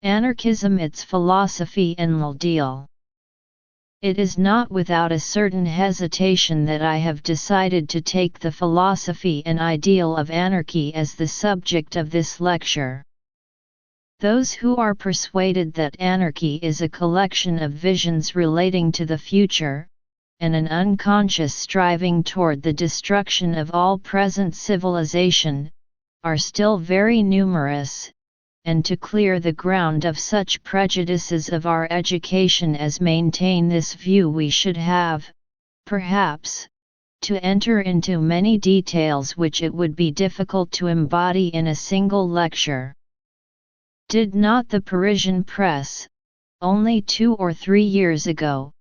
Anarchism, its philosophy and ldeal. It is not without a certain hesitation that I have decided to take the philosophy and ideal of anarchy as the subject of this lecture. Those who are persuaded that anarchy is a collection of visions relating to the future, and an unconscious striving toward the destruction of all present civilization, are still very numerous, and to clear the ground of such prejudices of our education as maintain this view we should have, perhaps, to enter into many details which it would be difficult to embody in a single lecture. Did not the Parisian press, only 2 or 3 years ago,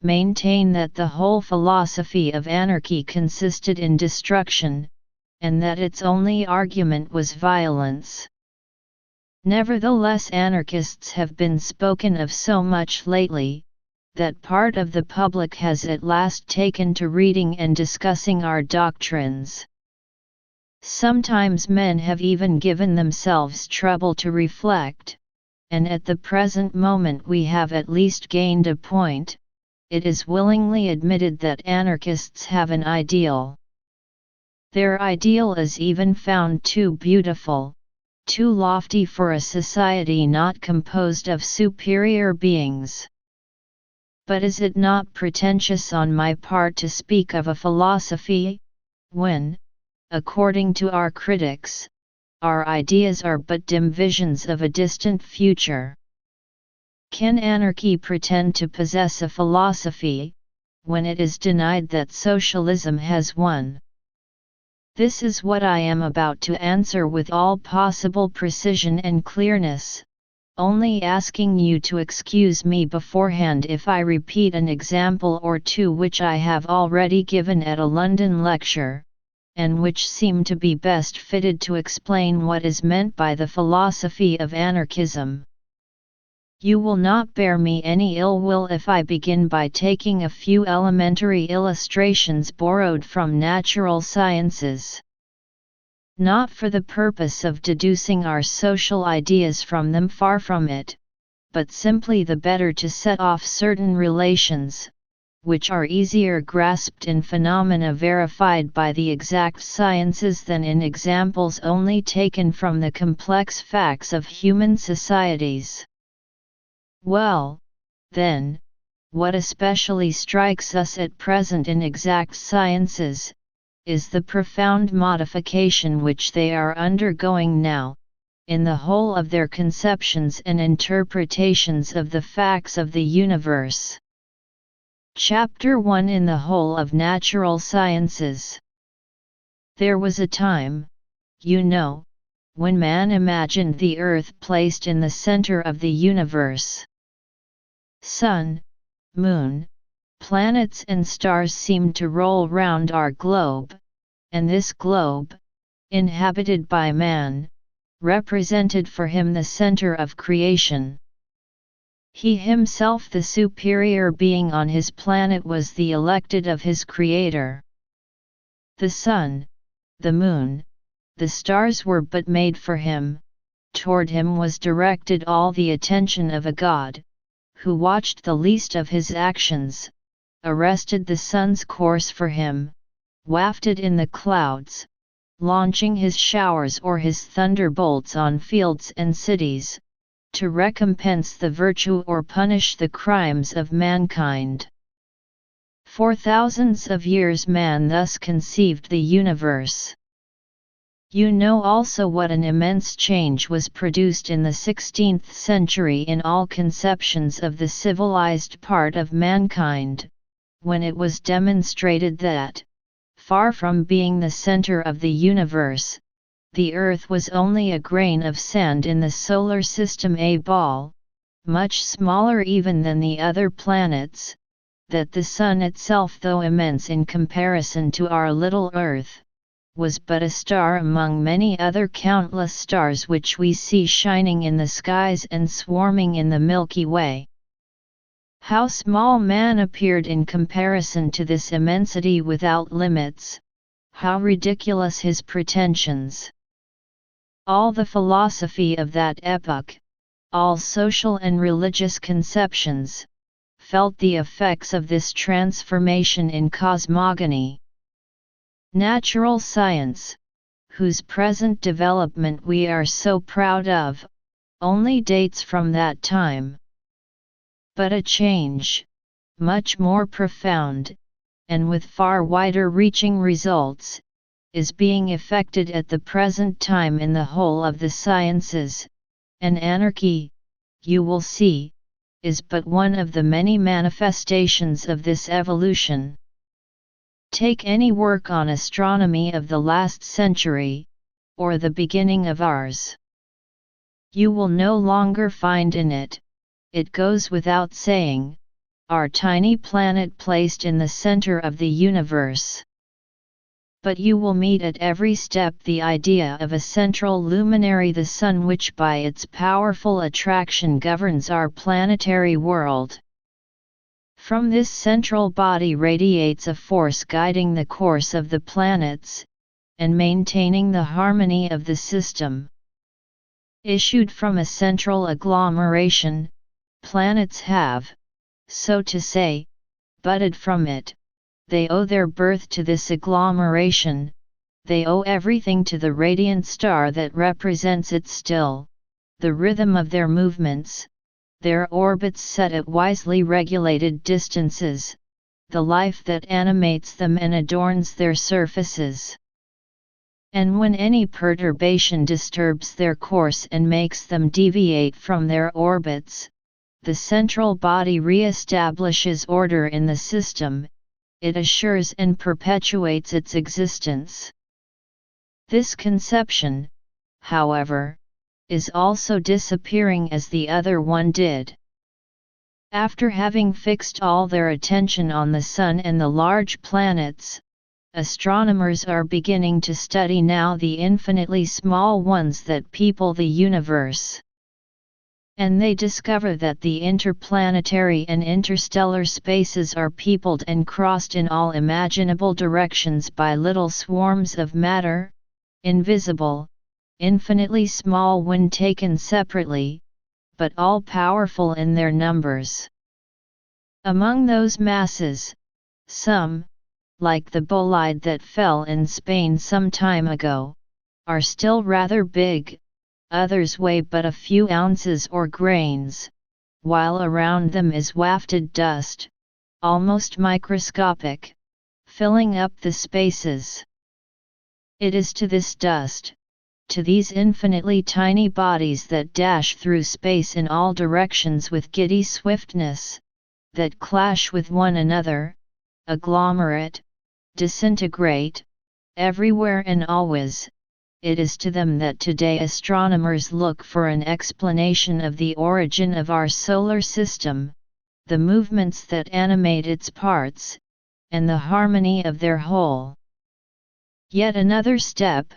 maintain that the whole philosophy of anarchy consisted in destruction, and that its only argument was violence? Nevertheless, anarchists have been spoken of so much lately, that part of the public has at last taken to reading and discussing our doctrines. Sometimes men have even given themselves trouble to reflect, and at the present moment we have at least gained a point. It is willingly admitted that anarchists have an ideal. Their ideal is even found too beautiful, too lofty for a society not composed of superior beings. But is it not pretentious on my part to speak of a philosophy, when, according to our critics, our ideas are but dim visions of a distant future? Can anarchy pretend to possess a philosophy, when it is denied that socialism has one? This is what I am about to answer with all possible precision and clearness, only asking you to excuse me beforehand if I repeat an example or two which I have already given at a London lecture, and which seem to be best fitted to explain what is meant by the philosophy of anarchism. You will not bear me any ill will if I begin by taking a few elementary illustrations borrowed from natural sciences. Not for the purpose of deducing our social ideas from them, far from it, but simply the better to set off certain relations, which are easier grasped in phenomena verified by the exact sciences than in examples only taken from the complex facts of human societies. Well, then, what especially strikes us at present in exact sciences, is the profound modification which they are undergoing now, in the whole of their conceptions and interpretations of the facts of the universe. Chapter 1 in the whole of natural sciences. There was a time, you know, when man imagined the earth placed in the center of the universe. Sun, moon, planets and stars seemed to roll round our globe, and this globe, inhabited by man, represented for him the center of creation. He himself, the superior being on his planet, was the elected of his Creator. The sun, the moon, the stars were but made for him, toward him was directed all the attention of a God, who watched the least of his actions, arrested the sun's course for him, wafted in the clouds, launching his showers or his thunderbolts on fields and cities, to recompense the virtue or punish the crimes of mankind. For thousands of years man thus conceived the universe. You know also what an immense change was produced in the 16th century in all conceptions of the civilized part of mankind, when it was demonstrated that, far from being the center of the universe, the Earth was only a grain of sand in the solar system, a ball, much smaller even than the other planets, that the Sun itself, though immense in comparison to our little Earth, was but a star among many other countless stars which we see shining in the skies and swarming in the Milky Way. How small man appeared in comparison to this immensity without limits, how ridiculous his pretensions. All the philosophy of that epoch, all social and religious conceptions, felt the effects of this transformation in cosmogony. Natural science, whose present development we are so proud of, only dates from that time. But a change, much more profound, and with far wider reaching results, is being effected at the present time in the whole of the sciences, and anarchy, you will see, is but one of the many manifestations of this evolution. Take any work on astronomy of the last century, or the beginning of ours. You will no longer find in it, it goes without saying, our tiny planet placed in the center of the universe. But you will meet at every step the idea of a central luminary, the sun, which by its powerful attraction governs our planetary world. From this central body radiates a force guiding the course of the planets, and maintaining the harmony of the system. Issued from a central agglomeration, planets have, so to say, budded from it. They owe their birth to this agglomeration, they owe everything to the radiant star that represents it still, the rhythm of their movements, their orbits set at wisely regulated distances, the life that animates them and adorns their surfaces. And when any perturbation disturbs their course and makes them deviate from their orbits, the central body re-establishes order in the system, it assures and perpetuates its existence. This conception, however, is also disappearing as the other one did. After having fixed all their attention on the sun and the large planets, astronomers are beginning to study now the infinitely small ones that people the universe. And they discover that the interplanetary and interstellar spaces are peopled and crossed in all imaginable directions by little swarms of matter, invisible, infinitely small when taken separately, but all-powerful in their numbers. Among those masses, some, like the bolide that fell in Spain some time ago, are still rather big, others weigh but a few ounces or grains, while around them is wafted dust, almost microscopic, filling up the spaces. It is to this dust, to these infinitely tiny bodies that dash through space in all directions with giddy swiftness, that clash with one another, agglomerate, disintegrate, everywhere and always, it is to them that today astronomers look for an explanation of the origin of our solar system, the movements that animate its parts, and the harmony of their whole. Yet another step,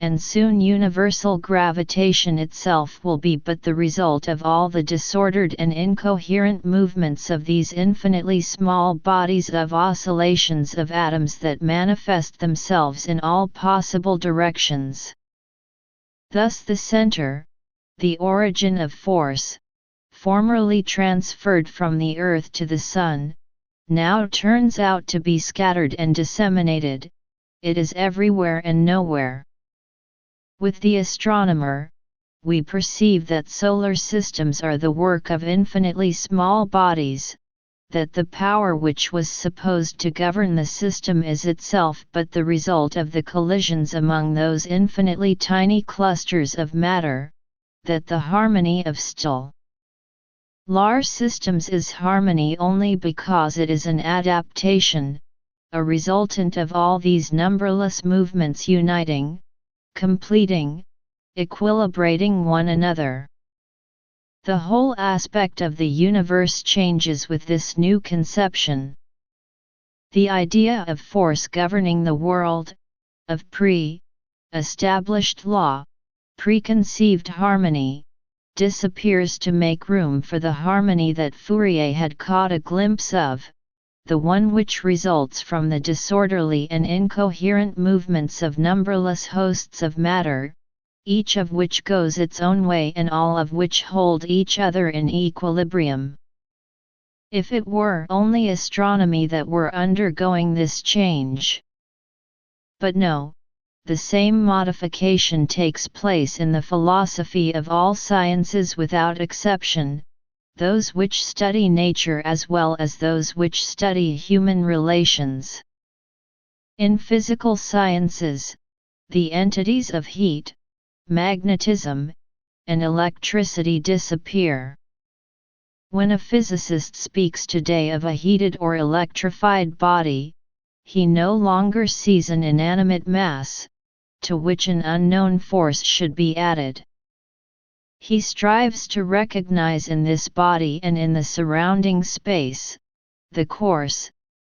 and soon universal gravitation itself will be but the result of all the disordered and incoherent movements of these infinitely small bodies of oscillations of atoms that manifest themselves in all possible directions. Thus the center, the origin of force, formerly transferred from the earth to the sun, now turns out to be scattered and disseminated, it is everywhere and nowhere. With the astronomer, we perceive that solar systems are the work of infinitely small bodies, that the power which was supposed to govern the system is itself but the result of the collisions among those infinitely tiny clusters of matter, that the harmony of still large systems is harmony only because it is an adaptation, a resultant of all these numberless movements uniting, completing, equilibrating one another. The whole aspect of the universe changes with this new conception. The idea of force governing the world, of pre-established law, preconceived harmony, disappears to make room for the harmony that Fourier had caught a glimpse of, the one which results from the disorderly and incoherent movements of numberless hosts of matter, each of which goes its own way and all of which hold each other in equilibrium. If it were only astronomy that were undergoing this change. But no, the same modification takes place in the philosophy of all sciences without exception, those which study nature as well as those which study human relations. In physical sciences, the entities of heat, magnetism, and electricity disappear. When a physicist speaks today of a heated or electrified body, he no longer sees an inanimate mass, to which an unknown force should be added. He strives to recognize in this body and in the surrounding space, the course,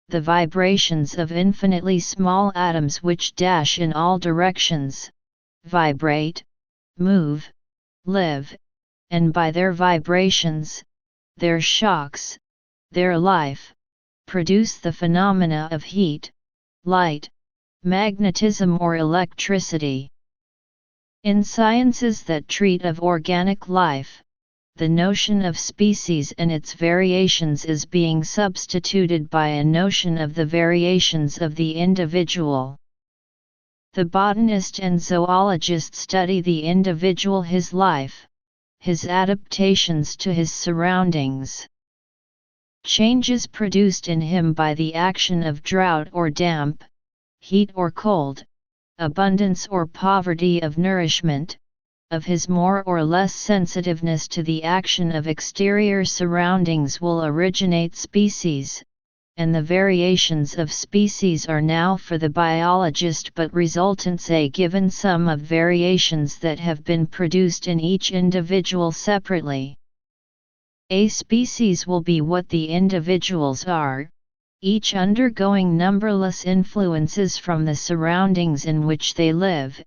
the vibrations of infinitely small atoms which dash in all directions, vibrate, move, live, and by their vibrations, their shocks, their life, produce the phenomena of heat, light, magnetism or electricity. In sciences that treat of organic life, the notion of species and its variations is being substituted by a notion of the variations of the individual. The botanist and zoologist study the individual, his life, his adaptations to his surroundings. Changes produced in him by the action of drought or damp, heat or cold, abundance or poverty of nourishment, of his more or less sensitiveness to the action of exterior surroundings will originate species, and the variations of species are now for the biologist but resultants a given sum of variations that have been produced in each individual separately. A species will be what the individuals are, each undergoing numberless influences from the surroundings in which they live,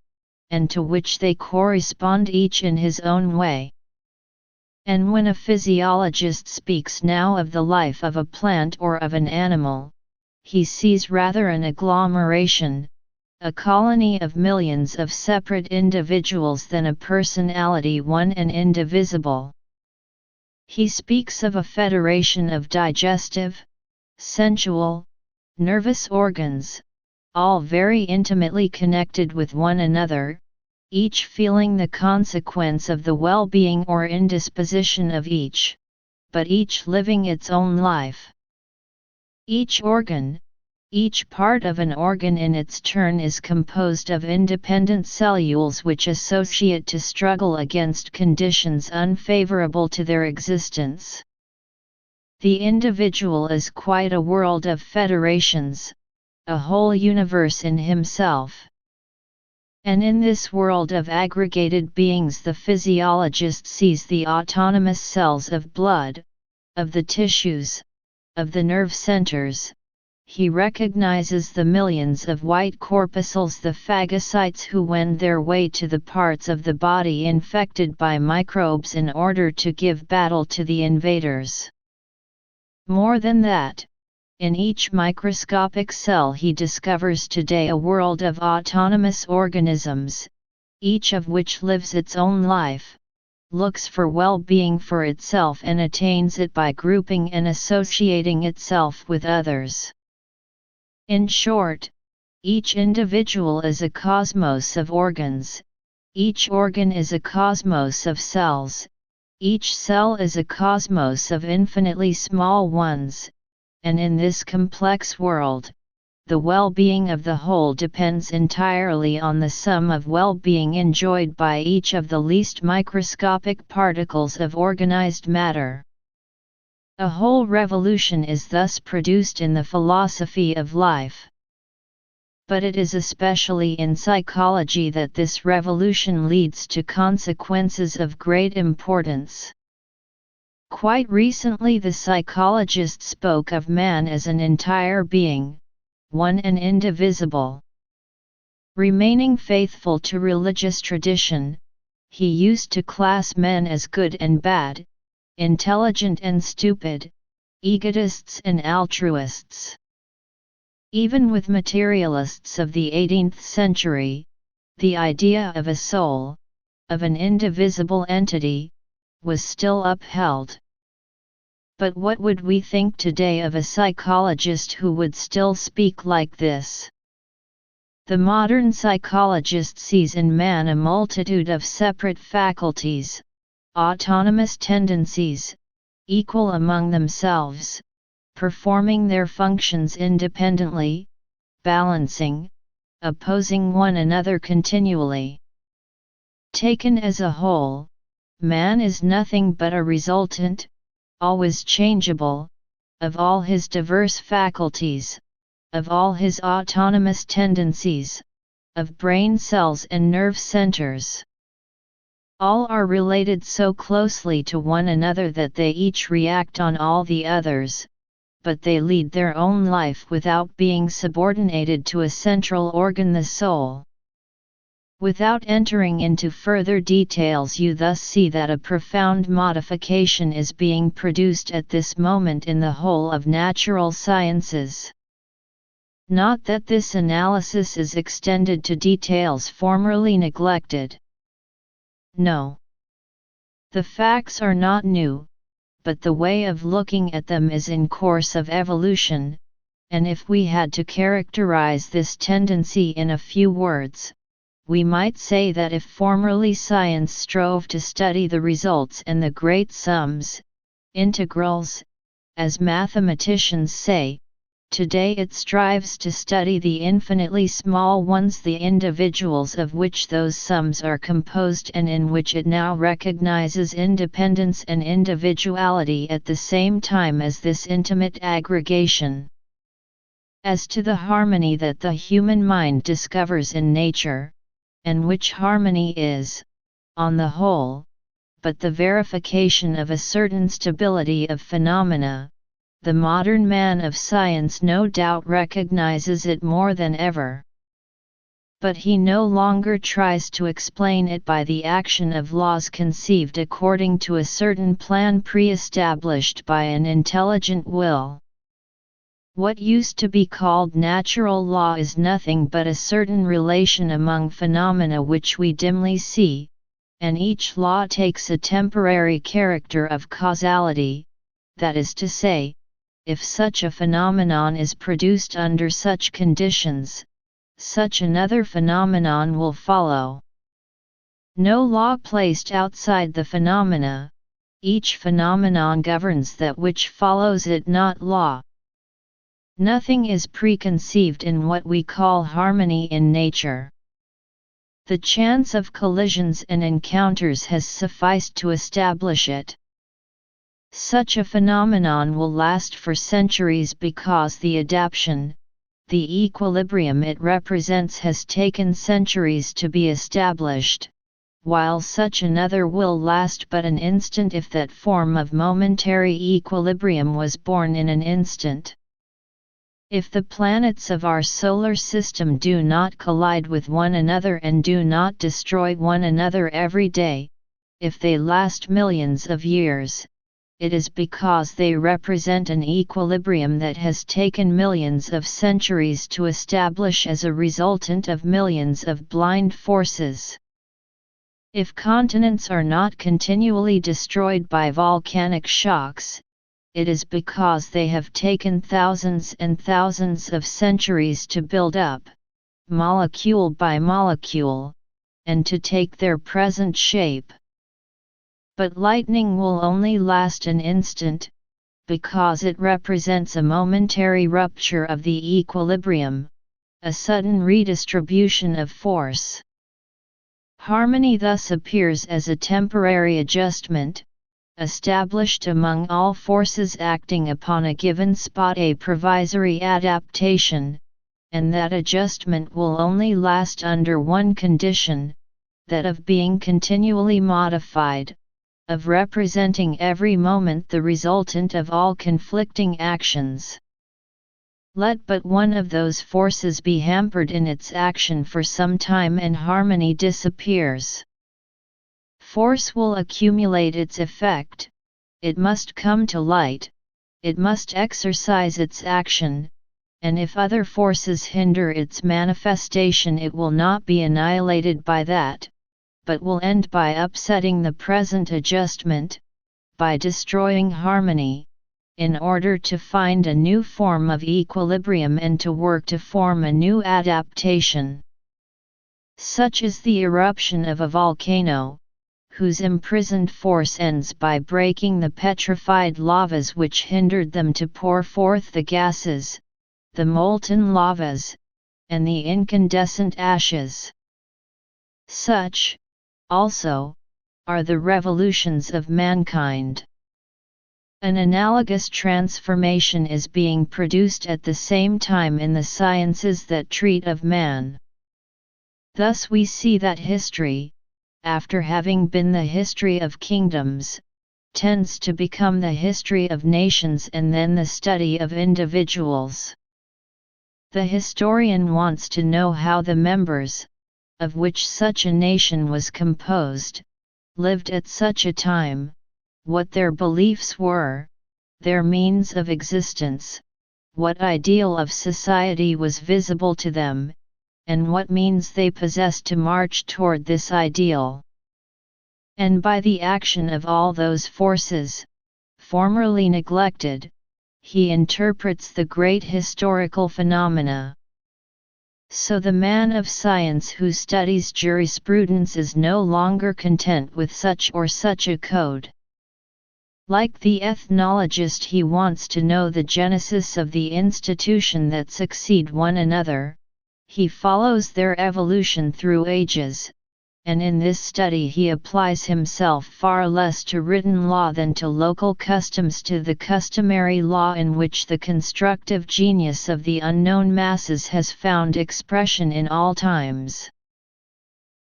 and to which they correspond each in his own way. And when a physiologist speaks now of the life of a plant or of an animal, he sees rather an agglomeration, a colony of millions of separate individuals than a personality one and indivisible. He speaks of a federation of digestive, sensual, nervous organs, all very intimately connected with one another, each feeling the consequence of the well-being or indisposition of each, but each living its own life. Each organ, each part of an organ in its turn is composed of independent cellules which associate to struggle against conditions unfavorable to their existence. The individual is quite a world of federations, a whole universe in himself. And in this world of aggregated beings the physiologist sees the autonomous cells of blood, of the tissues, of the nerve centers. He recognizes the millions of white corpuscles, the phagocytes who wend their way to the parts of the body infected by microbes in order to give battle to the invaders. More than that, in each microscopic cell he discovers today a world of autonomous organisms, each of which lives its own life, looks for well-being for itself and attains it by grouping and associating itself with others. In short, each individual is a cosmos of organs, each organ is a cosmos of cells, each cell is a cosmos of infinitely small ones, and in this complex world, the well-being of the whole depends entirely on the sum of well-being enjoyed by each of the least microscopic particles of organized matter. A whole revolution is thus produced in the philosophy of life. But it is especially in psychology that this revolution leads to consequences of great importance. Quite recently the psychologist spoke of man as an entire being, one and indivisible. Remaining faithful to religious tradition, he used to class men as good and bad, intelligent and stupid, egotists and altruists. Even with materialists of the 18th century, the idea of a soul, of an indivisible entity, was still upheld. But what would we think today of a psychologist who would still speak like this? The modern psychologist sees in man a multitude of separate faculties, autonomous tendencies, equal among themselves, performing their functions independently, balancing, opposing one another continually. Taken as a whole, man is nothing but a resultant, always changeable, of all his diverse faculties, of all his autonomous tendencies, of brain cells and nerve centers. All are related so closely to one another that they each react on all the others, but they lead their own life without being subordinated to a central organ, the soul. Without entering into further details, you thus see that a profound modification is being produced at this moment in the whole of natural sciences. Not that this analysis is extended to details formerly neglected. No. The facts are not new, but the way of looking at them is in course of evolution, and if we had to characterize this tendency in a few words, we might say that if formerly science strove to study the results and the great sums, integrals, as mathematicians say, today it strives to study the infinitely small ones, the individuals of which those sums are composed, and in which it now recognizes independence and individuality at the same time as this intimate aggregation. As to the harmony that the human mind discovers in nature, and which harmony is, on the whole, but the verification of a certain stability of phenomena, the modern man of science no doubt recognizes it more than ever. But he no longer tries to explain it by the action of laws conceived according to a certain plan pre-established by an intelligent will. What used to be called natural law is nothing but a certain relation among phenomena which we dimly see, and each law takes a temporary character of causality, that is to say, if such a phenomenon is produced under such conditions, such another phenomenon will follow. No law placed outside the phenomena, each phenomenon governs that which follows it, not law. Nothing is preconceived in what we call harmony in nature. The chance of collisions and encounters has sufficed to establish it. Such a phenomenon will last for centuries because the adaptation, the equilibrium it represents, has taken centuries to be established, while such another will last but an instant if that form of momentary equilibrium was born in an instant. If the planets of our solar system do not collide with one another and do not destroy one another every day, if they last millions of years, it is because they represent an equilibrium that has taken millions of centuries to establish as a resultant of millions of blind forces. If continents are not continually destroyed by volcanic shocks, it is because they have taken thousands and thousands of centuries to build up, molecule by molecule, and to take their present shape. But lightning will only last an instant, because it represents a momentary rupture of the equilibrium, a sudden redistribution of force. Harmony thus appears as a temporary adjustment, established among all forces acting upon a given spot, a provisory adaptation, and that adjustment will only last under one condition, that of being continually modified, of representing every moment the resultant of all conflicting actions. Let but one of those forces be hampered in its action for some time and harmony disappears. Force will accumulate its effect, it must come to light, it must exercise its action, and if other forces hinder its manifestation it will not be annihilated by that, but will end by upsetting the present adjustment, by destroying harmony, in order to find a new form of equilibrium and to work to form a new adaptation. Such is the eruption of a volcano, whose imprisoned force ends by breaking the petrified lavas which hindered them to pour forth the gases, the molten lavas, and the incandescent ashes. Such, also, are the revolutions of mankind. An analogous transformation is being produced at the same time in the sciences that treat of man. Thus we see that history, after having been the history of kingdoms, tends to become the history of nations and then the study of individuals. The historian wants to know how the members, of which such a nation was composed, lived at such a time, what their beliefs were, their means of existence, what ideal of society was visible to them, and what means they possessed to march toward this ideal. And by the action of all those forces, formerly neglected, he interprets the great historical phenomena. So the man of science who studies jurisprudence is no longer content with such or such a code. Like the ethnologist, he wants to know the genesis of the institution that succeed one another. He follows their evolution through ages, and in this study he applies himself far less to written law than to local customs, to the customary law in which the constructive genius of the unknown masses has found expression in all times.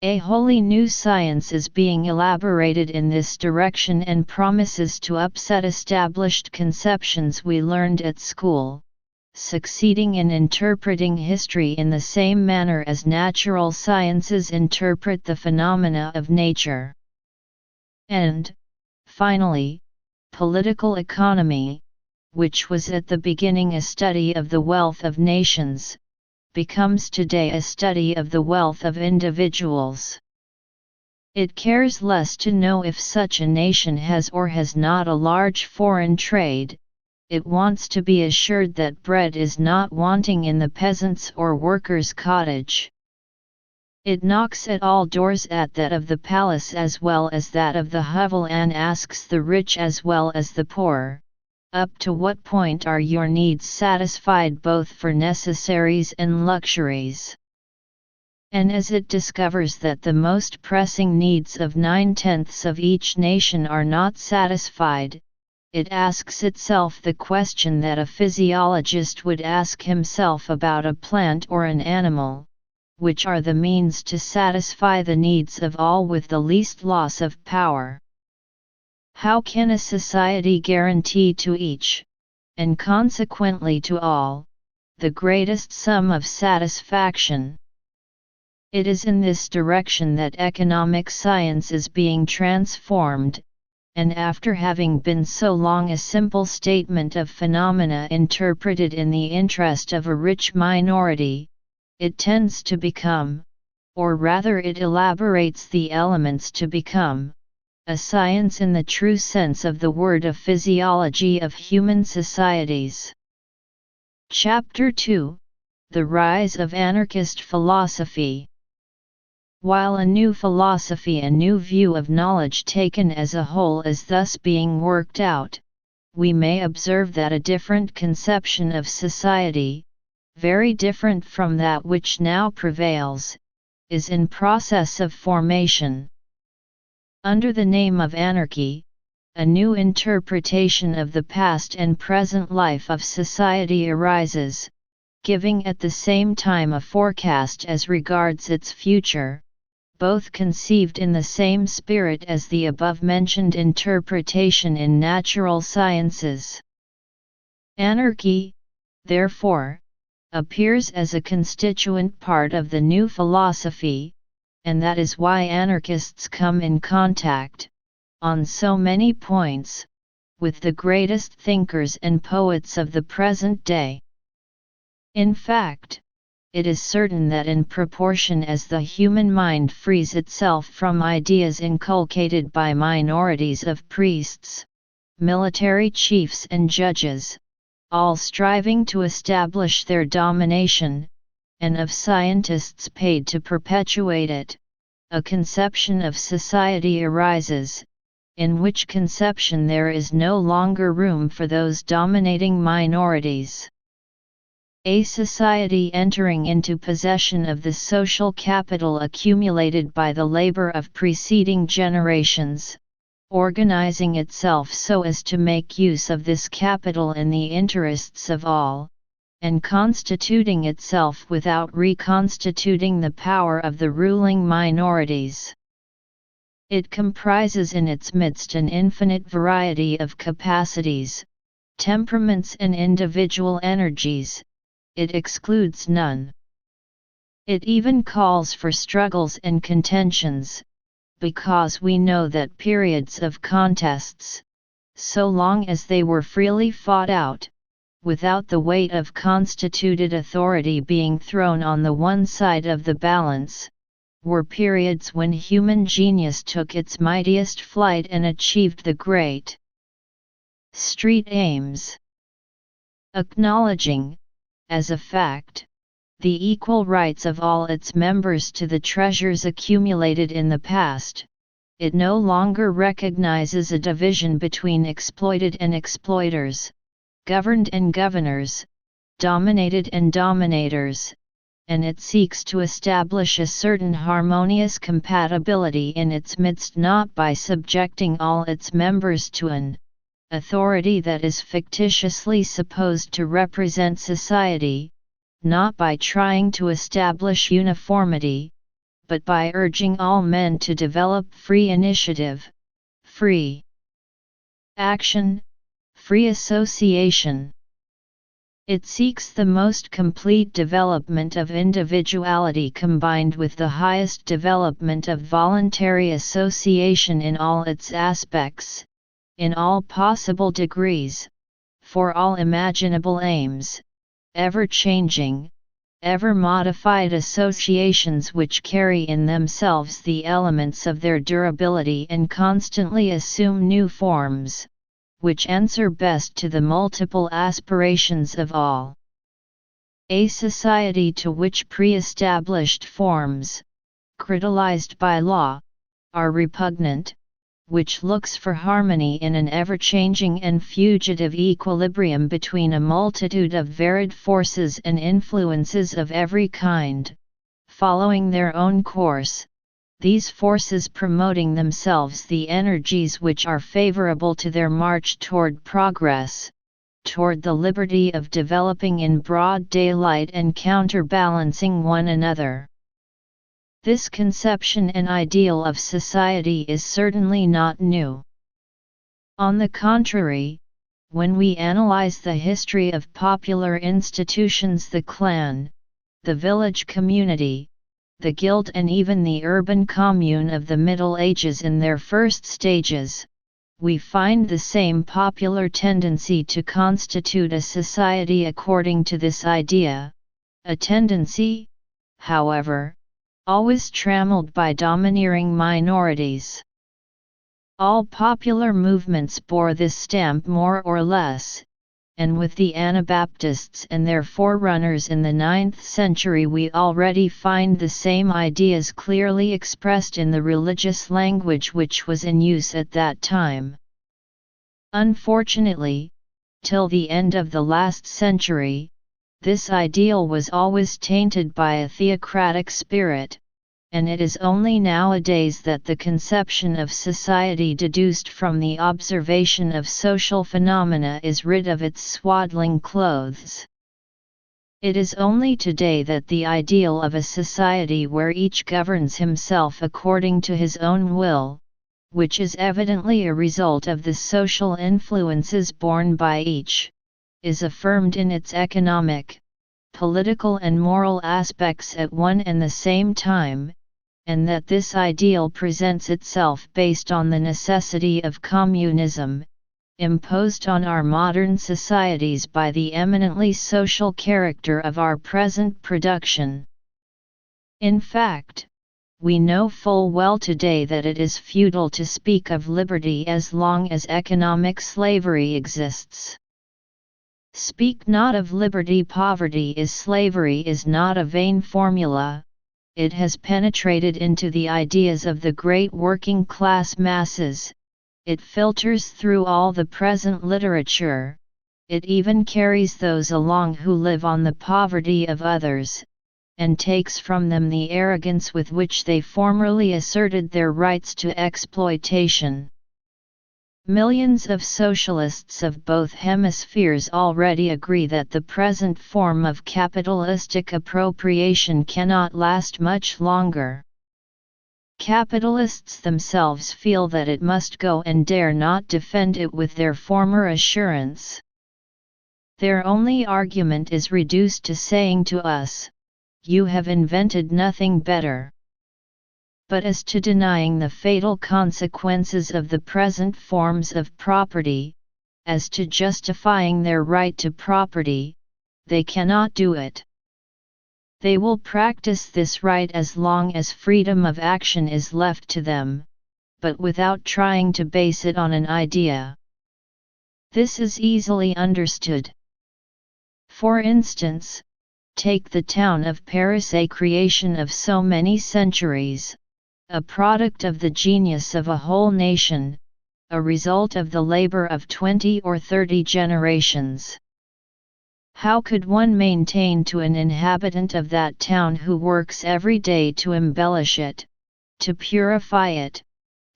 A wholly new science is being elaborated in this direction and promises to upset established conceptions we learned at school, succeeding in interpreting history in the same manner as natural sciences interpret the phenomena of nature. And, finally, political economy, which was at the beginning a study of the wealth of nations, becomes today a study of the wealth of individuals. It cares less to know if such a nation has or has not a large foreign trade. It wants to be assured that bread is not wanting in the peasant's or worker's cottage. It knocks at all doors, at that of the palace as well as that of the hovel, and asks the rich as well as the poor, up to what point are your needs satisfied both for necessaries and luxuries? And as it discovers that the most pressing needs of 9/10 of each nation are not satisfied, it asks itself the question that a physiologist would ask himself about a plant or an animal: which are the means to satisfy the needs of all with the least loss of power? How can a society guarantee to each, and consequently to all, the greatest sum of satisfaction? It is in this direction that economic science is being transformed, and after having been so long a simple statement of phenomena interpreted in the interest of a rich minority, it tends to become, or rather it elaborates the elements to become, a science in the true sense of the word, of physiology of human societies. Chapter 2: The Rise of Anarchist Philosophy. While a new philosophy, a new view of knowledge taken as a whole, is thus being worked out, we may observe that a different conception of society, very different from that which now prevails, is in process of formation. Under the name of anarchy, a new interpretation of the past and present life of society arises, giving at the same time a forecast as regards its future, both conceived in the same spirit as the above-mentioned interpretation in natural sciences. Anarchy, therefore, appears as a constituent part of the new philosophy, and that is why anarchists come in contact, on so many points, with the greatest thinkers and poets of the present day. In fact, it is certain that in proportion as the human mind frees itself from ideas inculcated by minorities of priests, military chiefs and judges, all striving to establish their domination, and of scientists paid to perpetuate it, a conception of society arises, in which conception there is no longer room for those dominating minorities. A society entering into possession of the social capital accumulated by the labor of preceding generations, organizing itself so as to make use of this capital in the interests of all, and constituting itself without reconstituting the power of the ruling minorities. It comprises in its midst an infinite variety of capacities, temperaments and individual energies. It excludes none. It even calls for struggles and contentions, because we know that periods of contests, so long as they were freely fought out, without the weight of constituted authority being thrown on the one side of the balance, were periods when human genius took its mightiest flight and achieved the great street aims. Acknowledging, as a fact, the equal rights of all its members to the treasures accumulated in the past, it no longer recognizes a division between exploited and exploiters, governed and governors, dominated and dominators, and it seeks to establish a certain harmonious compatibility in its midst, not by subjecting all its members to an authority that is fictitiously supposed to represent society, not by trying to establish uniformity, but by urging all men to develop free initiative, free action, free association. It seeks the most complete development of individuality combined with the highest development of voluntary association in all its aspects, in all possible degrees, for all imaginable aims, ever-changing, ever-modified associations which carry in themselves the elements of their durability and constantly assume new forms, which answer best to the multiple aspirations of all. A society to which pre-established forms, crystallized by law, are repugnant, which looks for harmony in an ever-changing and fugitive equilibrium between a multitude of varied forces and influences of every kind, following their own course, these forces promoting themselves the energies which are favorable to their march toward progress, toward the liberty of developing in broad daylight and counterbalancing one another. This conception and ideal of society is certainly not new. On the contrary, when we analyze the history of popular institutions, the clan, the village community, the guild and even the urban commune of the Middle Ages in their first stages, we find the same popular tendency to constitute a society according to this idea, a tendency, however, always trammeled by domineering minorities. All popular movements bore this stamp more or less, and with the Anabaptists and their forerunners in the 9th century we already find the same ideas clearly expressed in the religious language which was in use at that time. Unfortunately, till the end of the last century, this ideal was always tainted by a theocratic spirit, and it is only nowadays that the conception of society deduced from the observation of social phenomena is rid of its swaddling clothes. It is only today that the ideal of a society where each governs himself according to his own will, which is evidently a result of the social influences borne by each, is affirmed in its economic, political and moral aspects at one and the same time, and that this ideal presents itself based on the necessity of communism, imposed on our modern societies by the eminently social character of our present production. In fact, we know full well today that it is futile to speak of liberty as long as economic slavery exists. Speak not of liberty, poverty is slavery is not a vain formula. It has penetrated into the ideas of the great working class masses, it filters through all the present literature, it even carries those along who live on the poverty of others, and takes from them the arrogance with which they formerly asserted their rights to exploitation. Millions of socialists of both hemispheres already agree that the present form of capitalistic appropriation cannot last much longer. Capitalists themselves feel that it must go and dare not defend it with their former assurance. Their only argument is reduced to saying to us, "You have invented nothing better." But as to denying the fatal consequences of the present forms of property, as to justifying their right to property, they cannot do it. They will practice this right as long as freedom of action is left to them, but without trying to base it on an idea. This is easily understood. For instance, take the town of Paris, a creation of so many centuries, a product of the genius of a whole nation, a result of the labor of 20 or 30 generations. How could one maintain to an inhabitant of that town who works every day to embellish it, to purify it,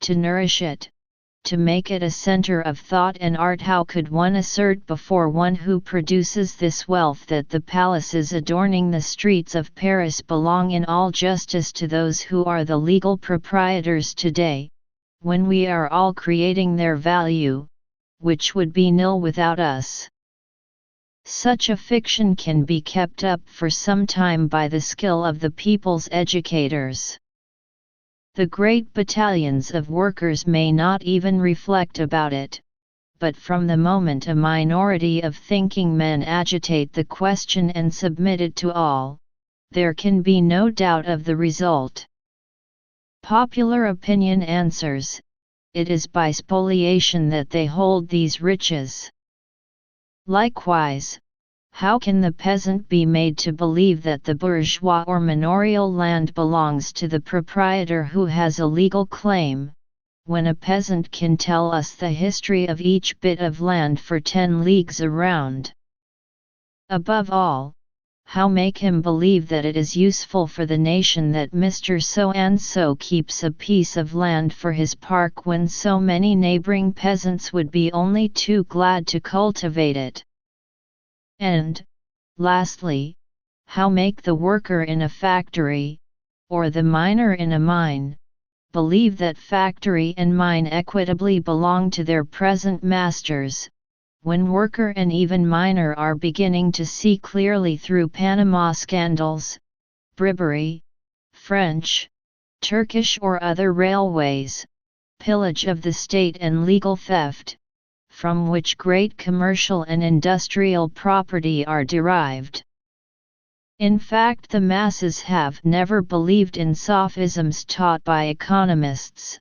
to nourish it, to make it a center of thought and art, how could one assert before one who produces this wealth that the palaces adorning the streets of Paris belong in all justice to those who are the legal proprietors today, when we are all creating their value, which would be nil without us? Such a fiction can be kept up for some time by the skill of the people's educators. The great battalions of workers may not even reflect about it, but from the moment a minority of thinking men agitate the question and submit it to all, there can be no doubt of the result. Popular opinion answers, it is by spoliation that they hold these riches. Likewise, how can the peasant be made to believe that the bourgeois or manorial land belongs to the proprietor who has a legal claim, when a peasant can tell us the history of each bit of land for 10 leagues around? Above all, how make him believe that it is useful for the nation that Mr. So-and-so keeps a piece of land for his park when so many neighboring peasants would be only too glad to cultivate it? And, lastly, how make the worker in a factory, or the miner in a mine, believe that factory and mine equitably belong to their present masters, when worker and even miner are beginning to see clearly through Panama scandals, bribery, French, Turkish or other railways, pillage of the state and legal theft, from which great commercial and industrial property are derived? In fact, the masses have never believed in sophisms taught by economists,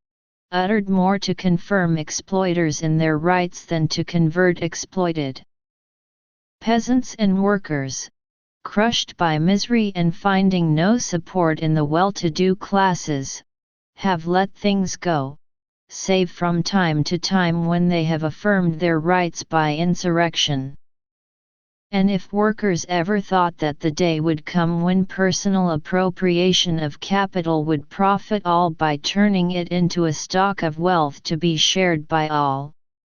uttered more to confirm exploiters in their rights than to convert exploited. Peasants and workers, crushed by misery and finding no support in the well-to-do classes, have let things go, save from time to time when they have affirmed their rights by insurrection. And if workers ever thought that the day would come when personal appropriation of capital would profit all by turning it into a stock of wealth to be shared by all,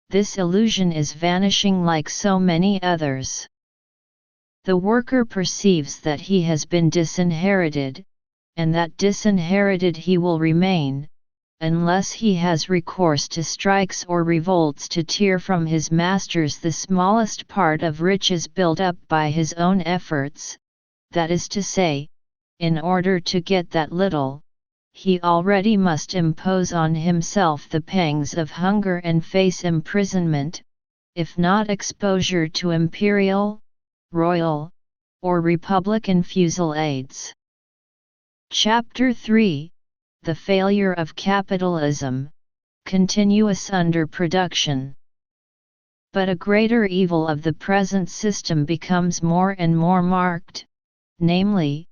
this illusion is vanishing like so many others. The worker perceives that he has been disinherited, and that disinherited he will remain, unless he has recourse to strikes or revolts to tear from his masters the smallest part of riches built up by his own efforts, that is to say, in order to get that little, he already must impose on himself the pangs of hunger and face imprisonment, if not exposure to imperial, royal, or republican fusillades. Chapter 3: The Failure of Capitalism, Continuous Underproduction. But a greater evil of the present system becomes more and more marked, namely,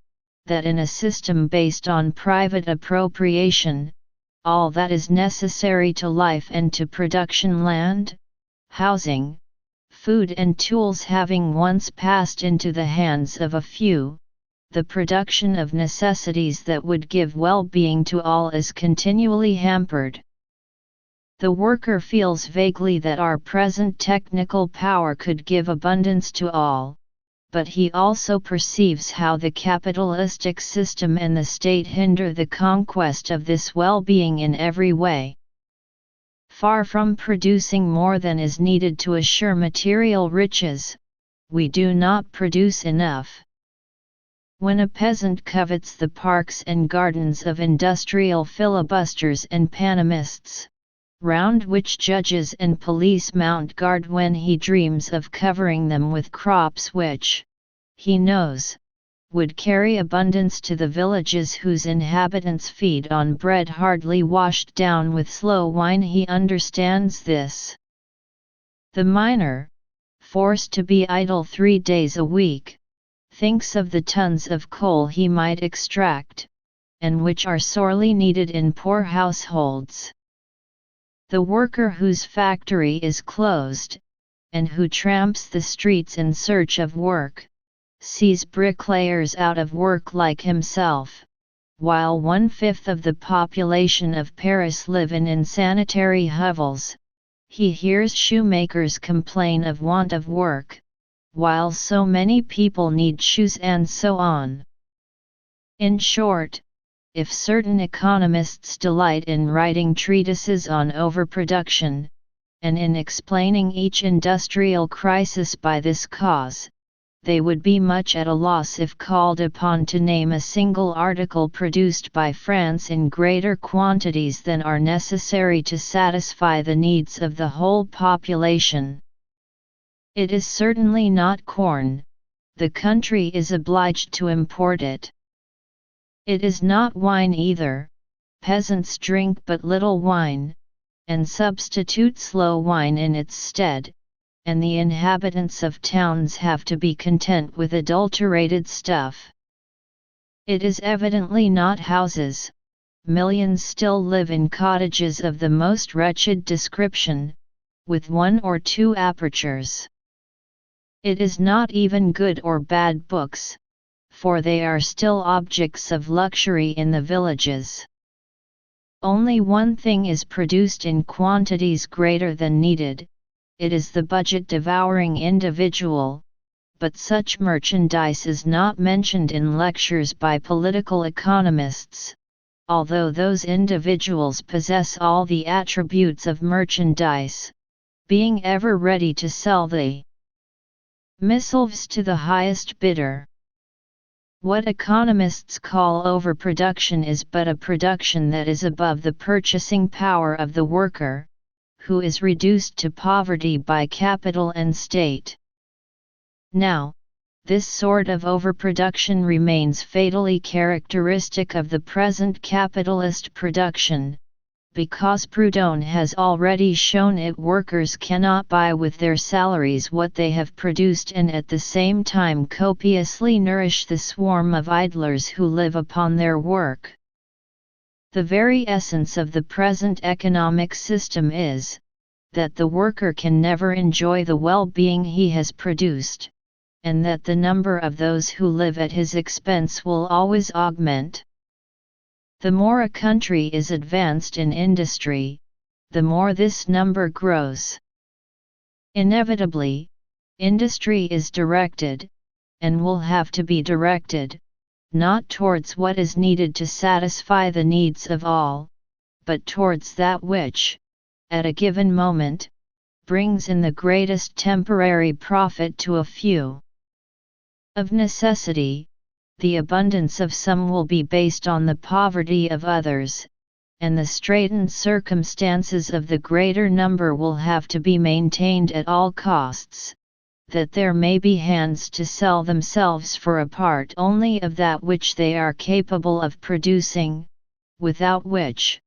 that in a system based on private appropriation, all that is necessary to life and to production, land, housing, food and tools, having once passed into the hands of a few, the production of necessities that would give well-being to all is continually hampered. The worker feels vaguely that our present technical power could give abundance to all, but he also perceives how the capitalistic system and the state hinder the conquest of this well-being in every way. Far from producing more than is needed to assure material riches, we do not produce enough. When a peasant covets the parks and gardens of industrial filibusters and panamists, round which judges and police mount guard, when he dreams of covering them with crops which, he knows, would carry abundance to the villages whose inhabitants feed on bread hardly washed down with slow wine, he understands this. The miner, forced to be idle 3 days a week, thinks of the tons of coal he might extract, and which are sorely needed in poor households. The worker whose factory is closed, and who tramps the streets in search of work, sees bricklayers out of work like himself, while 1/5 of the population of Paris live in insanitary hovels. He hears shoemakers complain of want of work, while so many people need shoes, and so on. In short, if certain economists delight in writing treatises on overproduction, and in explaining each industrial crisis by this cause, they would be much at a loss if called upon to name a single article produced by France in greater quantities than are necessary to satisfy the needs of the whole population. It is certainly not corn; the country is obliged to import it. It is not wine either; peasants drink but little wine, and substitute slow wine in its stead, and the inhabitants of towns have to be content with adulterated stuff. It is evidently not houses; millions still live in cottages of the most wretched description, with 1 or 2 apertures. It is not even good or bad books, for they are still objects of luxury in the villages. Only one thing is produced in quantities greater than needed: it is the budget-devouring individual, but such merchandise is not mentioned in lectures by political economists, although those individuals possess all the attributes of merchandise, being ever ready to sell the missives to the highest bidder. What economists call overproduction is but a production that is above the purchasing power of the worker, who is reduced to poverty by capital and state. Now, this sort of overproduction remains fatally characteristic of the present capitalist production, because Proudhon has already shown it workers cannot buy with their salaries what they have produced, and at the same time copiously nourish the swarm of idlers who live upon their work. The very essence of the present economic system is, that the worker can never enjoy the well-being he has produced, and that the number of those who live at his expense will always augment. The more a country is advanced in industry, the more this number grows. Inevitably, industry is directed, and will have to be directed, not towards what is needed to satisfy the needs of all, but towards that which, at a given moment, brings in the greatest temporary profit to a few. Of necessity, the abundance of some will be based on the poverty of others, and the straitened circumstances of the greater number will have to be maintained at all costs, that there may be hands to sell themselves for a part only of that which they are capable of producing, without which,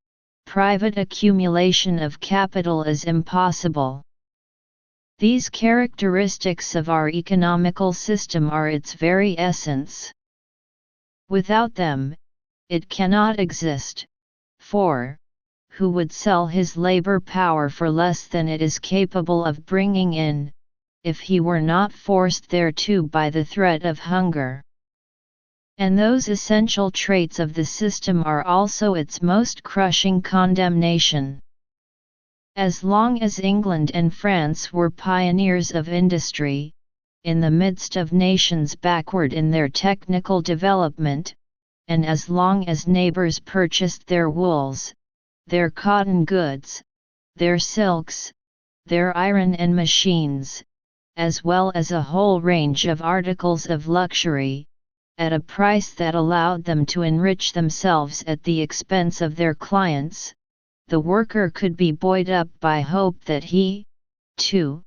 private accumulation of capital is impossible. These characteristics of our economical system are its very essence. Without them, it cannot exist, for who would sell his labor power for less than it is capable of bringing in, if he were not forced thereto by the threat of hunger? And those essential traits of the system are also its most crushing condemnation. As long as England and France were pioneers of industry, in the midst of nations backward in their technical development, and as long as neighbors purchased their wools, their cotton goods, their silks, their iron and machines, as well as a whole range of articles of luxury, at a price that allowed them to enrich themselves at the expense of their clients, the worker could be buoyed up by hope that he, too,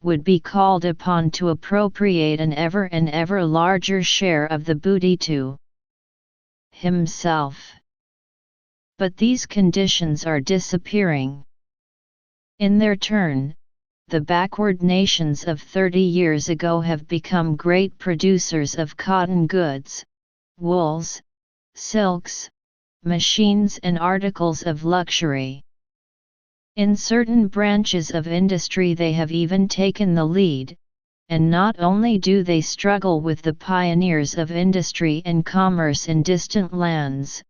would be called upon to appropriate an ever larger share of the booty to himself. But these conditions are disappearing. In their turn, the backward nations of 30 years ago have become great producers of cotton goods, wools, silks, machines and articles of luxury. In certain branches of industry they have even taken the lead, and not only do they struggle with the pioneers of industry and commerce in distant lands,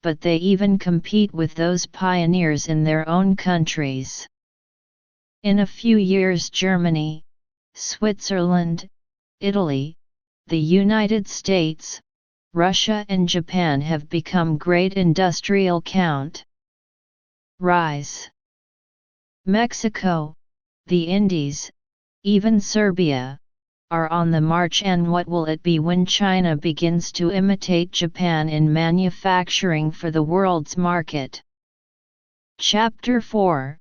but they even compete with those pioneers in their own countries. In a few years Germany, Switzerland, Italy, the United States, Russia and Japan have become great industrial rise. Mexico, the Indies, even Serbia, are on the march, and what will it be when China begins to imitate Japan in manufacturing for the world's market? Chapter 4: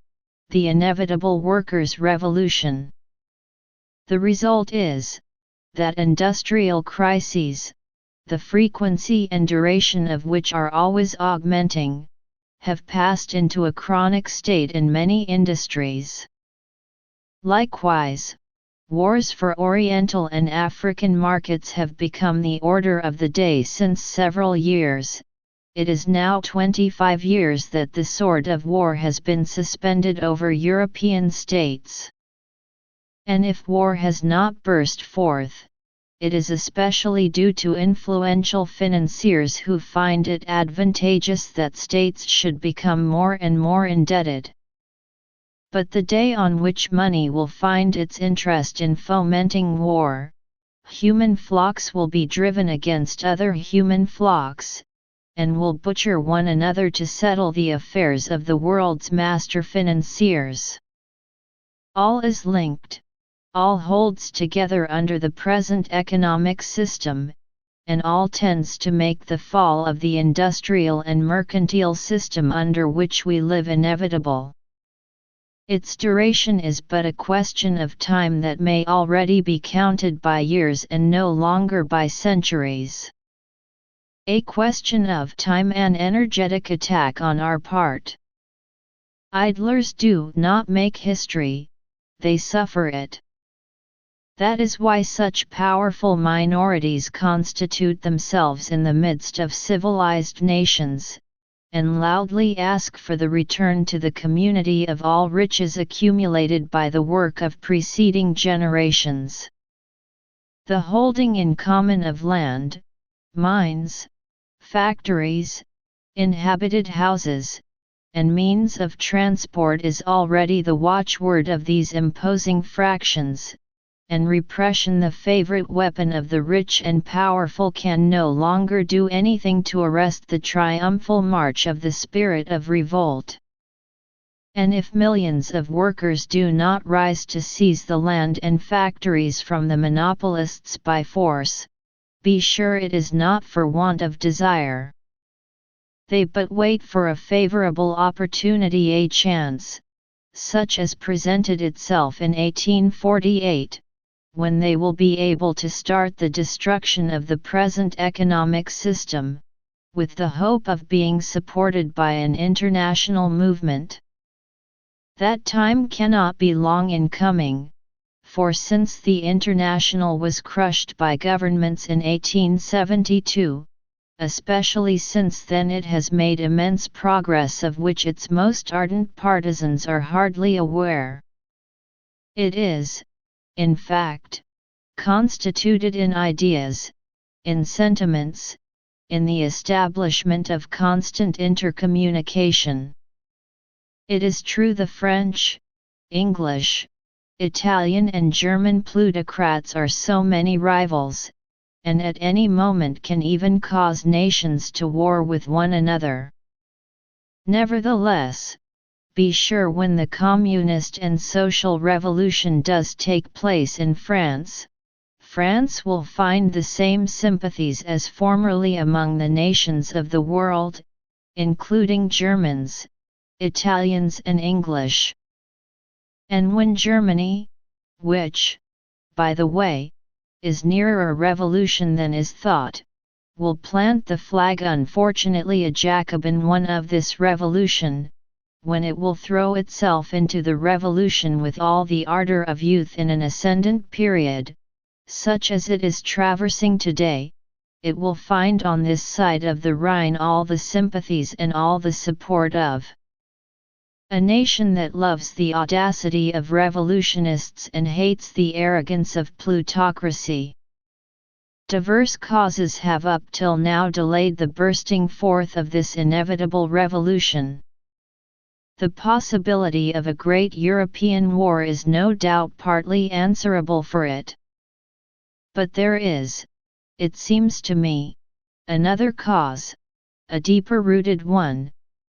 The Inevitable Workers' Revolution. The result is that industrial crises, the frequency and duration of which are always augmenting, have passed into a chronic state in many industries. Likewise, wars for Oriental and African markets have become the order of the day since several years. It is now 25 years that the sword of war has been suspended over European states. And if war has not burst forth, it is especially due to influential financiers who find it advantageous that states should become more and more indebted. But the day on which money will find its interest in fomenting war, human flocks will be driven against other human flocks, and will butcher one another to settle the affairs of the world's master financiers. All is linked. All holds together under the present economic system, and all tends to make the fall of the industrial and mercantile system under which we live inevitable. Its duration is but a question of time that may already be counted by years and no longer by centuries. A question of time and energetic attack on our part. Idlers do not make history, they suffer it. That is why such powerful minorities constitute themselves in the midst of civilized nations, and loudly ask for the return to the community of all riches accumulated by the work of preceding generations. The holding in common of land, mines, factories, inhabited houses, and means of transport is already the watchword of these imposing fractions, and repression, the favorite weapon of the rich and powerful, can no longer do anything to arrest the triumphal march of the spirit of revolt. And if millions of workers do not rise to seize the land and factories from the monopolists by force, be sure it is not for want of desire. They but wait for a favorable opportunity, a chance, such as presented itself in 1848, when they will be able to start the destruction of the present economic system, with the hope of being supported by an international movement. That time cannot be long in coming, for since the International was crushed by governments in 1872, especially since then it has made immense progress of which its most ardent partisans are hardly aware. It is, in fact, constituted in ideas, in sentiments, in the establishment of constant intercommunication. It is true the French, English, Italian and German plutocrats are so many rivals, and at any moment can even cause nations to war with one another. Nevertheless, be sure when the communist and social revolution does take place in France, France will find the same sympathies as formerly among the nations of the world, including Germans, Italians and English. And when Germany, which, by the way, is nearer a revolution than is thought, will plant the flag, unfortunately a Jacobin one, of this revolution, when it will throw itself into the revolution with all the ardor of youth in an ascendant period, such as it is traversing today, it will find on this side of the Rhine all the sympathies and all the support of a nation that loves the audacity of revolutionists and hates the arrogance of plutocracy. Diverse causes have up till now delayed the bursting forth of this inevitable revolution. The possibility of a great European war is no doubt partly answerable for it. But there is, it seems to me, another cause, a deeper-rooted one,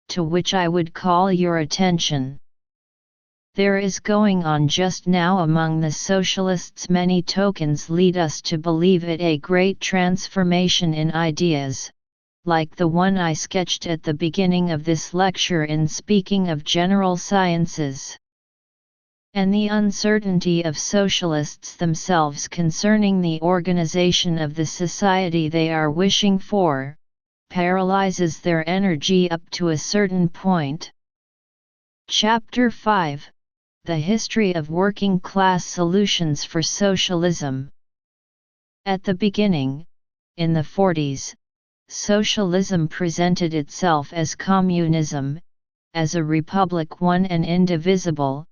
to which I would call your attention. There is going on just now among the socialists many tokens lead us to believe it a great transformation in ideas, like the one I sketched at the beginning of this lecture in speaking of general sciences. And the uncertainty of socialists themselves concerning the organization of the society they are wishing for, paralyzes their energy up to a certain point. Chapter 5: The History of Working Class Solutions for Socialism. At the beginning, in the 40s, socialism presented itself as communism, as a republic one and indivisible,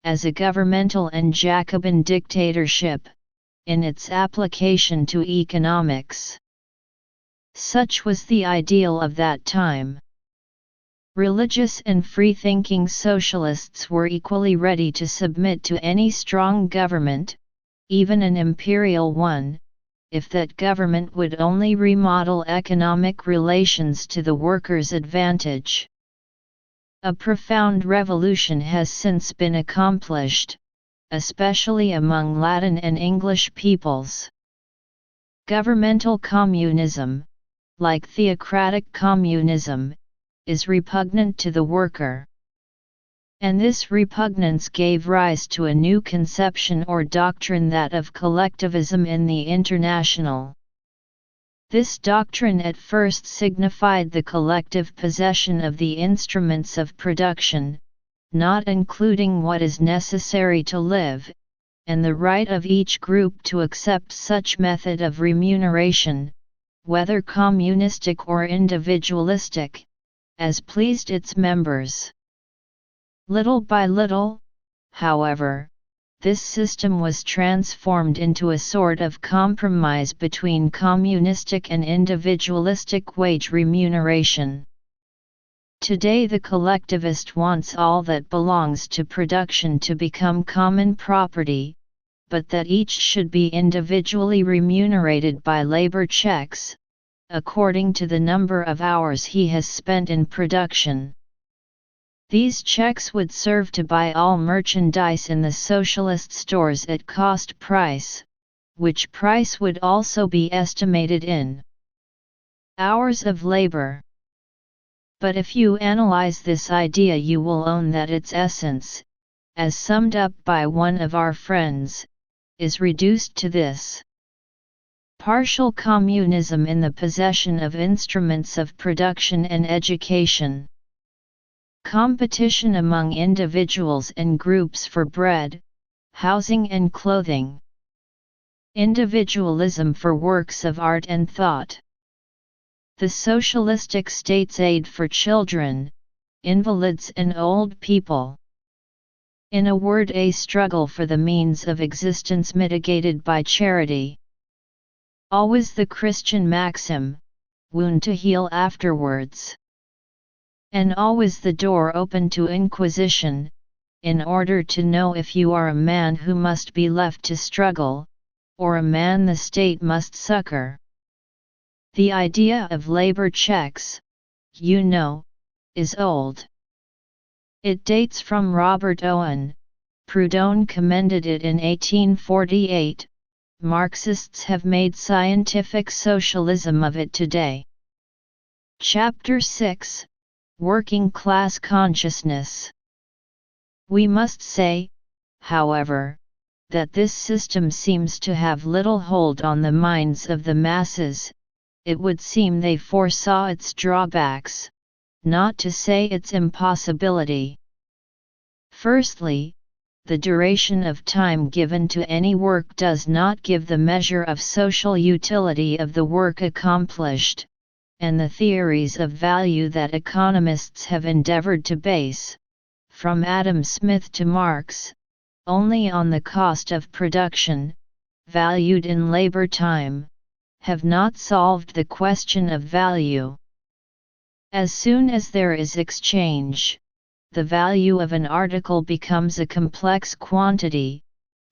as a governmental and Jacobin dictatorship, in its application to economics. Such was the ideal of that time. Religious and free-thinking socialists were equally ready to submit to any strong government, even an imperial one, if that government would only remodel economic relations to the workers' advantage. A profound revolution has since been accomplished, especially among Latin and English peoples. Governmental communism, like theocratic communism, is repugnant to the worker. And this repugnance gave rise to a new conception or doctrine, that of collectivism in the International. This doctrine at first signified the collective possession of the instruments of production, not including what is necessary to live, and the right of each group to accept such method of remuneration, whether communistic or individualistic, as pleased its members. Little by little, however, this system was transformed into a sort of compromise between communistic and individualistic wage remuneration. Today the collectivist wants all that belongs to production to become common property, but that each should be individually remunerated by labor checks, according to the number of hours he has spent in production. These checks would serve to buy all merchandise in the socialist stores at cost price, which price would also be estimated in hours of labor. But if you analyze this idea, you will own that its essence, as summed up by one of our friends, is reduced to this: partial communism in the possession of instruments of production and education. Competition among individuals and groups for bread, housing and clothing. Individualism for works of art and thought. The socialistic state's aid for children, invalids and old people. In a word, a struggle for the means of existence mitigated by charity. Always the Christian maxim, wound to heal afterwards. And always the door open to inquisition, in order to know if you are a man who must be left to struggle, or a man the state must succor. The idea of labor checks, you know, is old. It dates from Robert Owen. Proudhon commended it in 1848. Marxists have made scientific socialism of it today. Chapter 6: Working Class Consciousness. We must say, however, that this system seems to have little hold on the minds of the masses. It would seem they foresaw its drawbacks, not to say its impossibility. Firstly, the duration of time given to any work does not give the measure of social utility of the work accomplished, and the theories of value that economists have endeavored to base, from Adam Smith to Marx, only on the cost of production, valued in labor time, have not solved the question of value. As soon as there is exchange, the value of an article becomes a complex quantity,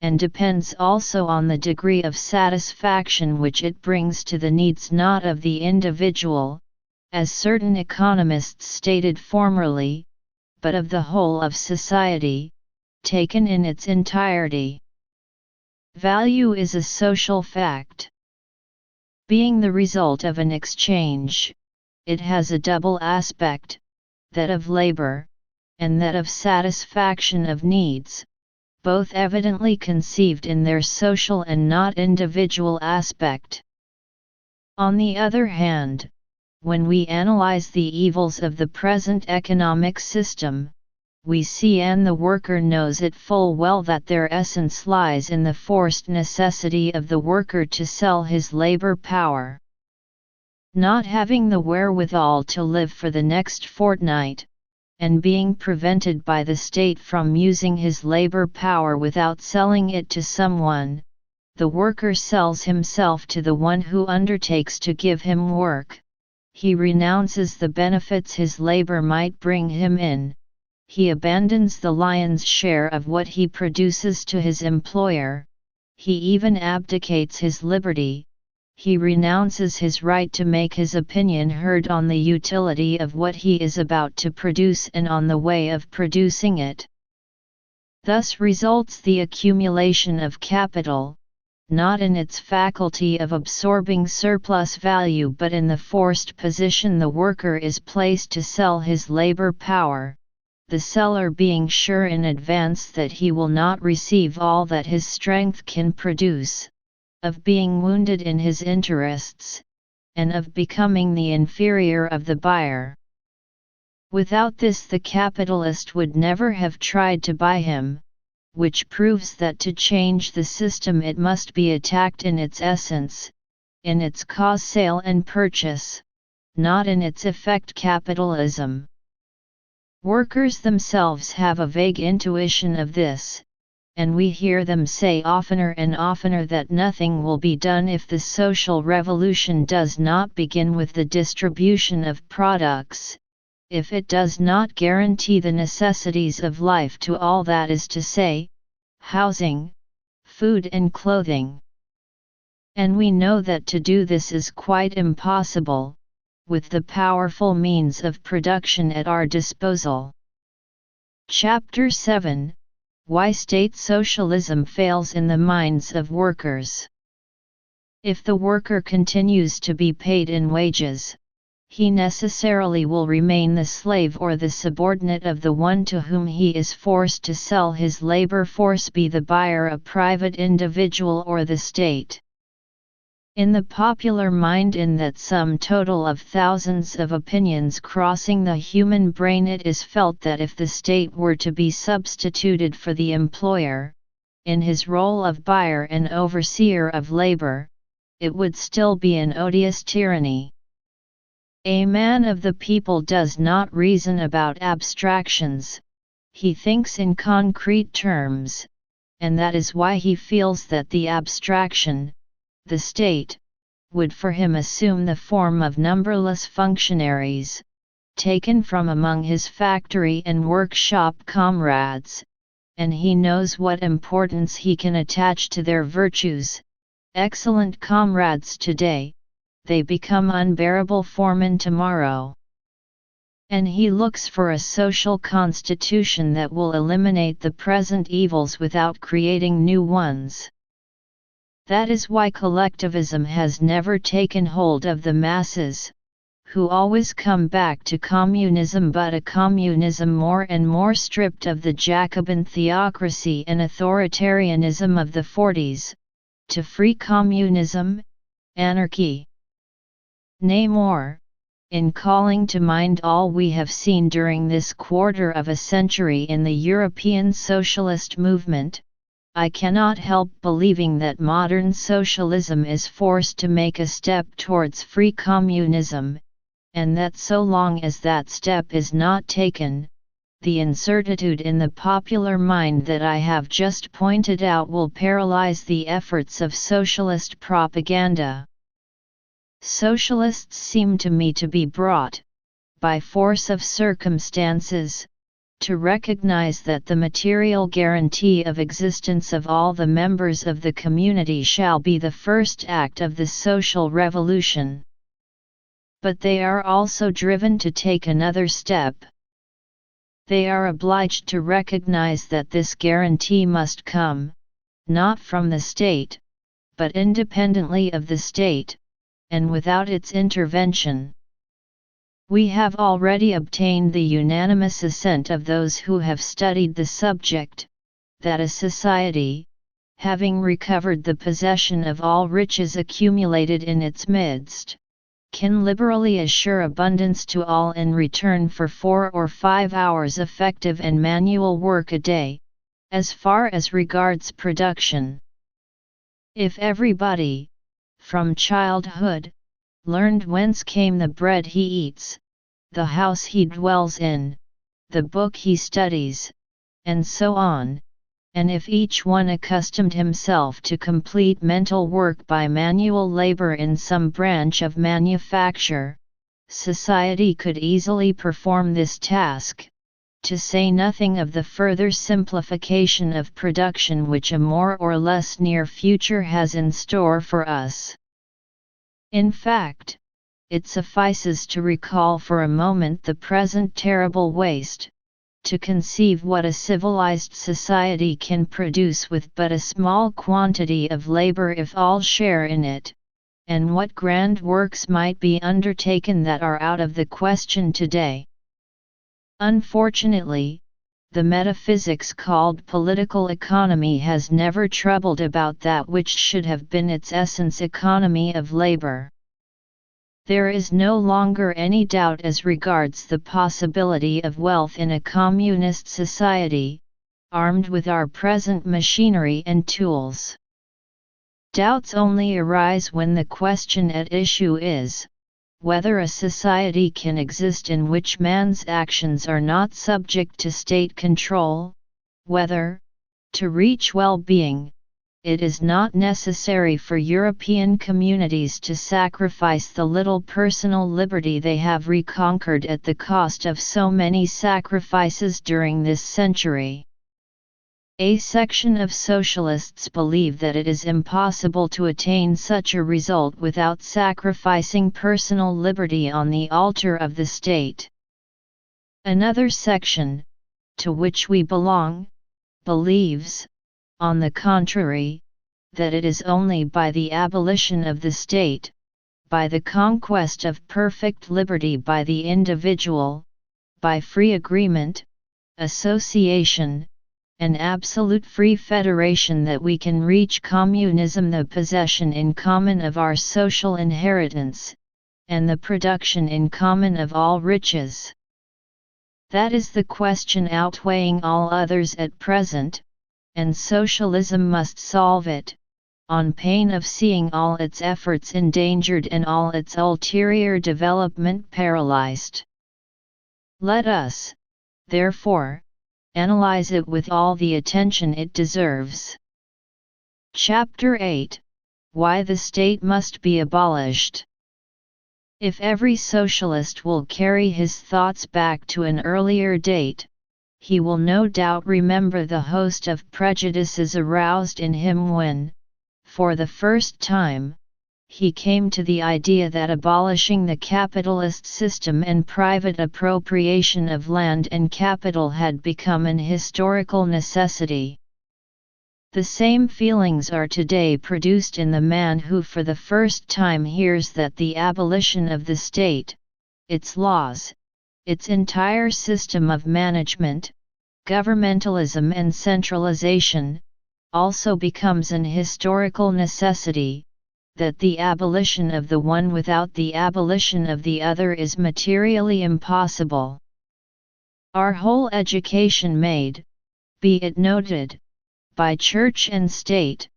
and depends also on the degree of satisfaction which it brings to the needs not of the individual, as certain economists stated formerly, but of the whole of society, taken in its entirety. Value is a social fact. Being the result of an exchange, it has a double aspect, that of labor, and that of satisfaction of needs, both evidently conceived in their social and not individual aspect. On the other hand, when we analyze the evils of the present economic system, we see, and the worker knows it full well, that their essence lies in the forced necessity of the worker to sell his labor power. Not having the wherewithal to live for the next fortnight, and being prevented by the state from using his labor power without selling it to someone, the worker sells himself to the one who undertakes to give him work. He renounces the benefits his labor might bring him in. He abandons the lion's share of what he produces to his employer. He even abdicates his liberty. He renounces his right to make his opinion heard on the utility of what he is about to produce and on the way of producing it. Thus results the accumulation of capital, not in its faculty of absorbing surplus value but in the forced position the worker is placed to sell his labor power, the seller being sure in advance that he will not receive all that his strength can produce, of being wounded in his interests, and of becoming the inferior of the buyer. Without this the capitalist would never have tried to buy him, which proves that to change the system it must be attacked in its essence, in its cause sale and purchase, not in its effect capitalism. Workers themselves have a vague intuition of this, and we hear them say oftener and oftener that nothing will be done if the social revolution does not begin with the distribution of products, if it does not guarantee the necessities of life to all, that is to say, housing, food and clothing. And we know that to do this is quite impossible, with the powerful means of production at our disposal. Chapter 7: Why State Socialism Fails in the Minds of Workers. If the worker continues to be paid in wages, he necessarily will remain the slave or the subordinate of the one to whom he is forced to sell his labor force, be the buyer a private individual or the state. In the popular mind, in that sum total of thousands of opinions crossing the human brain, it is felt that if the state were to be substituted for the employer, in his role of buyer and overseer of labor, it would still be an odious tyranny. A man of the people does not reason about abstractions, he thinks in concrete terms, and that is why he feels that the abstraction, the state, would for him assume the form of numberless functionaries, taken from among his factory and workshop comrades, and he knows what importance he can attach to their virtues. Excellent comrades today, they become unbearable foremen tomorrow. And he looks for a social constitution that will eliminate the present evils without creating new ones. That is why collectivism has never taken hold of the masses, who always come back to communism, but a communism more and more stripped of the Jacobin theocracy and authoritarianism of the 40s, to free communism, anarchy. Nay more, in calling to mind all we have seen during this quarter of a century in the European socialist movement, I cannot help believing that modern socialism is forced to make a step towards free communism, and that so long as that step is not taken, the incertitude in the popular mind that I have just pointed out will paralyze the efforts of socialist propaganda. Socialists seem to me to be brought, by force of circumstances, to recognize that the material guarantee of existence of all the members of the community shall be the first act of the social revolution. But they are also driven to take another step. They are obliged to recognize that this guarantee must come, not from the state, but independently of the state, and without its intervention. We have already obtained the unanimous assent of those who have studied the subject, that a society, having recovered the possession of all riches accumulated in its midst, can liberally assure abundance to all in return for 4 or 5 hours effective and manual work a day, as far as regards production. If everybody, from childhood, learned whence came the bread he eats, the house he dwells in, the book he studies, and so on, and if each one accustomed himself to complete mental work by manual labor in some branch of manufacture, society could easily perform this task, to say nothing of the further simplification of production which a more or less near future has in store for us. In fact, it suffices to recall for a moment the present terrible waste, to conceive what a civilized society can produce with but a small quantity of labor if all share in it, and what grand works might be undertaken that are out of the question today. Unfortunately, the metaphysics called political economy has never troubled about that which should have been its essence, economy of labor. There is no longer any doubt as regards the possibility of wealth in a communist society, armed with our present machinery and tools. Doubts only arise when the question at issue is, whether a society can exist in which man's actions are not subject to state control, whether, to reach well-being, it is not necessary for European communities to sacrifice the little personal liberty they have reconquered at the cost of so many sacrifices during this century. A section of socialists believe that it is impossible to attain such a result without sacrificing personal liberty on the altar of the state. Another section, to which we belong, believes, on the contrary, that it is only by the abolition of the state, by the conquest of perfect liberty by the individual, by free agreement, association, and absolute free federation that we can reach communism, the possession in common of our social inheritance, and the production in common of all riches. That is the question outweighing all others at present, and socialism must solve it, on pain of seeing all its efforts endangered and all its ulterior development paralyzed. Let us, therefore, analyze it with all the attention it deserves. Chapter 8: Why the State Must Be Abolished. If every socialist will carry his thoughts back to an earlier date, he will no doubt remember the host of prejudices aroused in him when, for the first time, he came to the idea that abolishing the capitalist system and private appropriation of land and capital had become an historical necessity. The same feelings are today produced in the man who for the first time hears that the abolition of the state, its laws, its entire system of management, governmentalism and centralization, also becomes an historical necessity, that the abolition of the one without the abolition of the other is materially impossible. Our whole education made, be it noted, by church and state,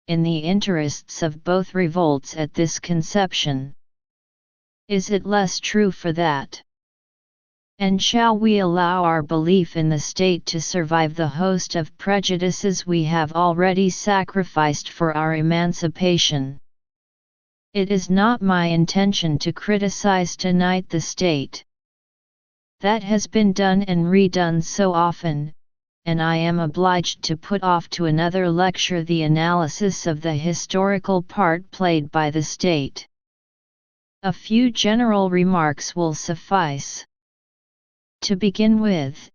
in the interests of both revolts at this conception. Is it less true for that? And shall we allow our belief in the state to survive the host of prejudices we have already sacrificed for our emancipation? It is not my intention to criticize tonight the state. That has been done and redone so often, and I am obliged to put off to another lecture the analysis of the historical part played by the state. A few general remarks will suffice. To begin with,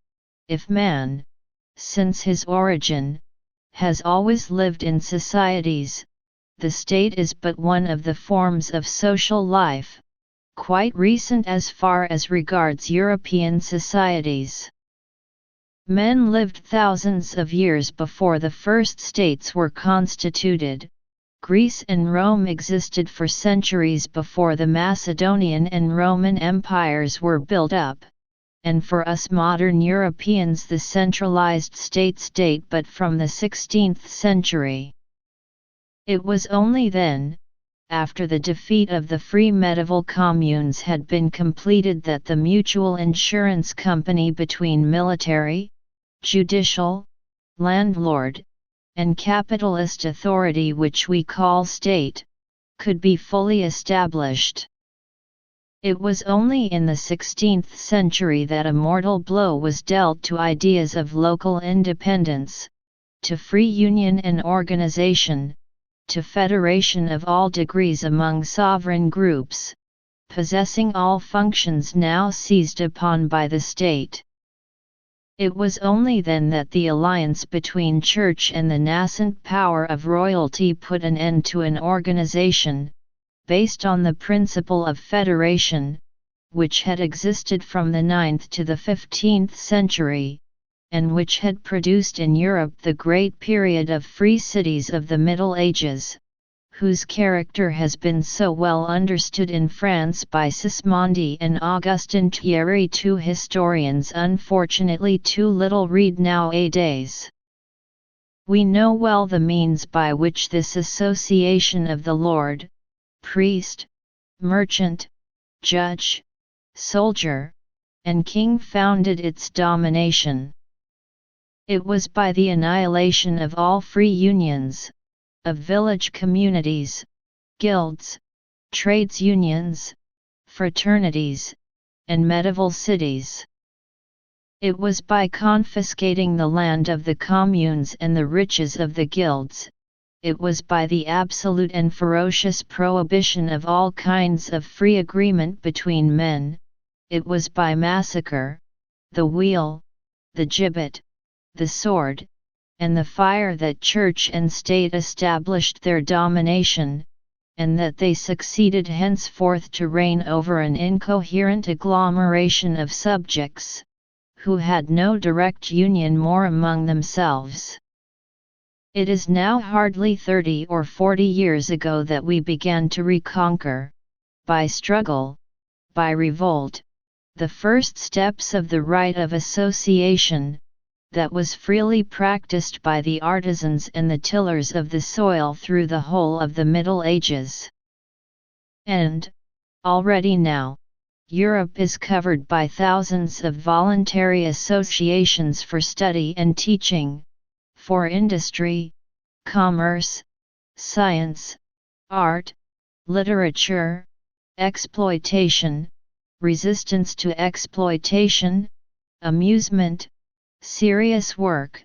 if man, since his origin, has always lived in societies, the state is but one of the forms of social life, quite recent as far as regards European societies. Men lived thousands of years before the first states were constituted. Greece and Rome existed for centuries before the Macedonian and Roman empires were built up. And for us modern Europeans the centralized states date but from the 16th century. It was only then, after the defeat of the free medieval communes had been completed, that the mutual insurance company between military, judicial, landlord, and capitalist authority, which we call state, could be fully established. It was only in the 16th century that a mortal blow was dealt to ideas of local independence, to free union and organization, to federation of all degrees among sovereign groups, possessing all functions now seized upon by the state. It was only then that the alliance between church and the nascent power of royalty put an end to an organization, based on the principle of federation, which had existed from the 9th to the 15th century, and which had produced in Europe the great period of free cities of the Middle Ages, whose character has been so well understood in France by Sismondi and Augustin Thierry, two historians unfortunately too little read nowadays. We know well the means by which this association of the lord, priest, merchant, judge, soldier, and king founded its domination. It was by the annihilation of all free unions, of village communities, guilds, trades unions, fraternities, and medieval cities. It was by confiscating the land of the communes and the riches of the guilds. It was by the absolute and ferocious prohibition of all kinds of free agreement between men. It was by massacre, the wheel, the gibbet, the sword, and the fire that church and state established their domination, and that they succeeded henceforth to reign over an incoherent agglomeration of subjects, who had no direct union more among themselves. It is now hardly 30 or 40 years ago that we began to reconquer, by struggle, by revolt, the first steps of the right of association, that was freely practiced by the artisans and the tillers of the soil through the whole of the Middle Ages. And, already now, Europe is covered by thousands of voluntary associations for study and teaching, for industry, commerce, science, art, literature, exploitation, resistance to exploitation, amusement, serious work,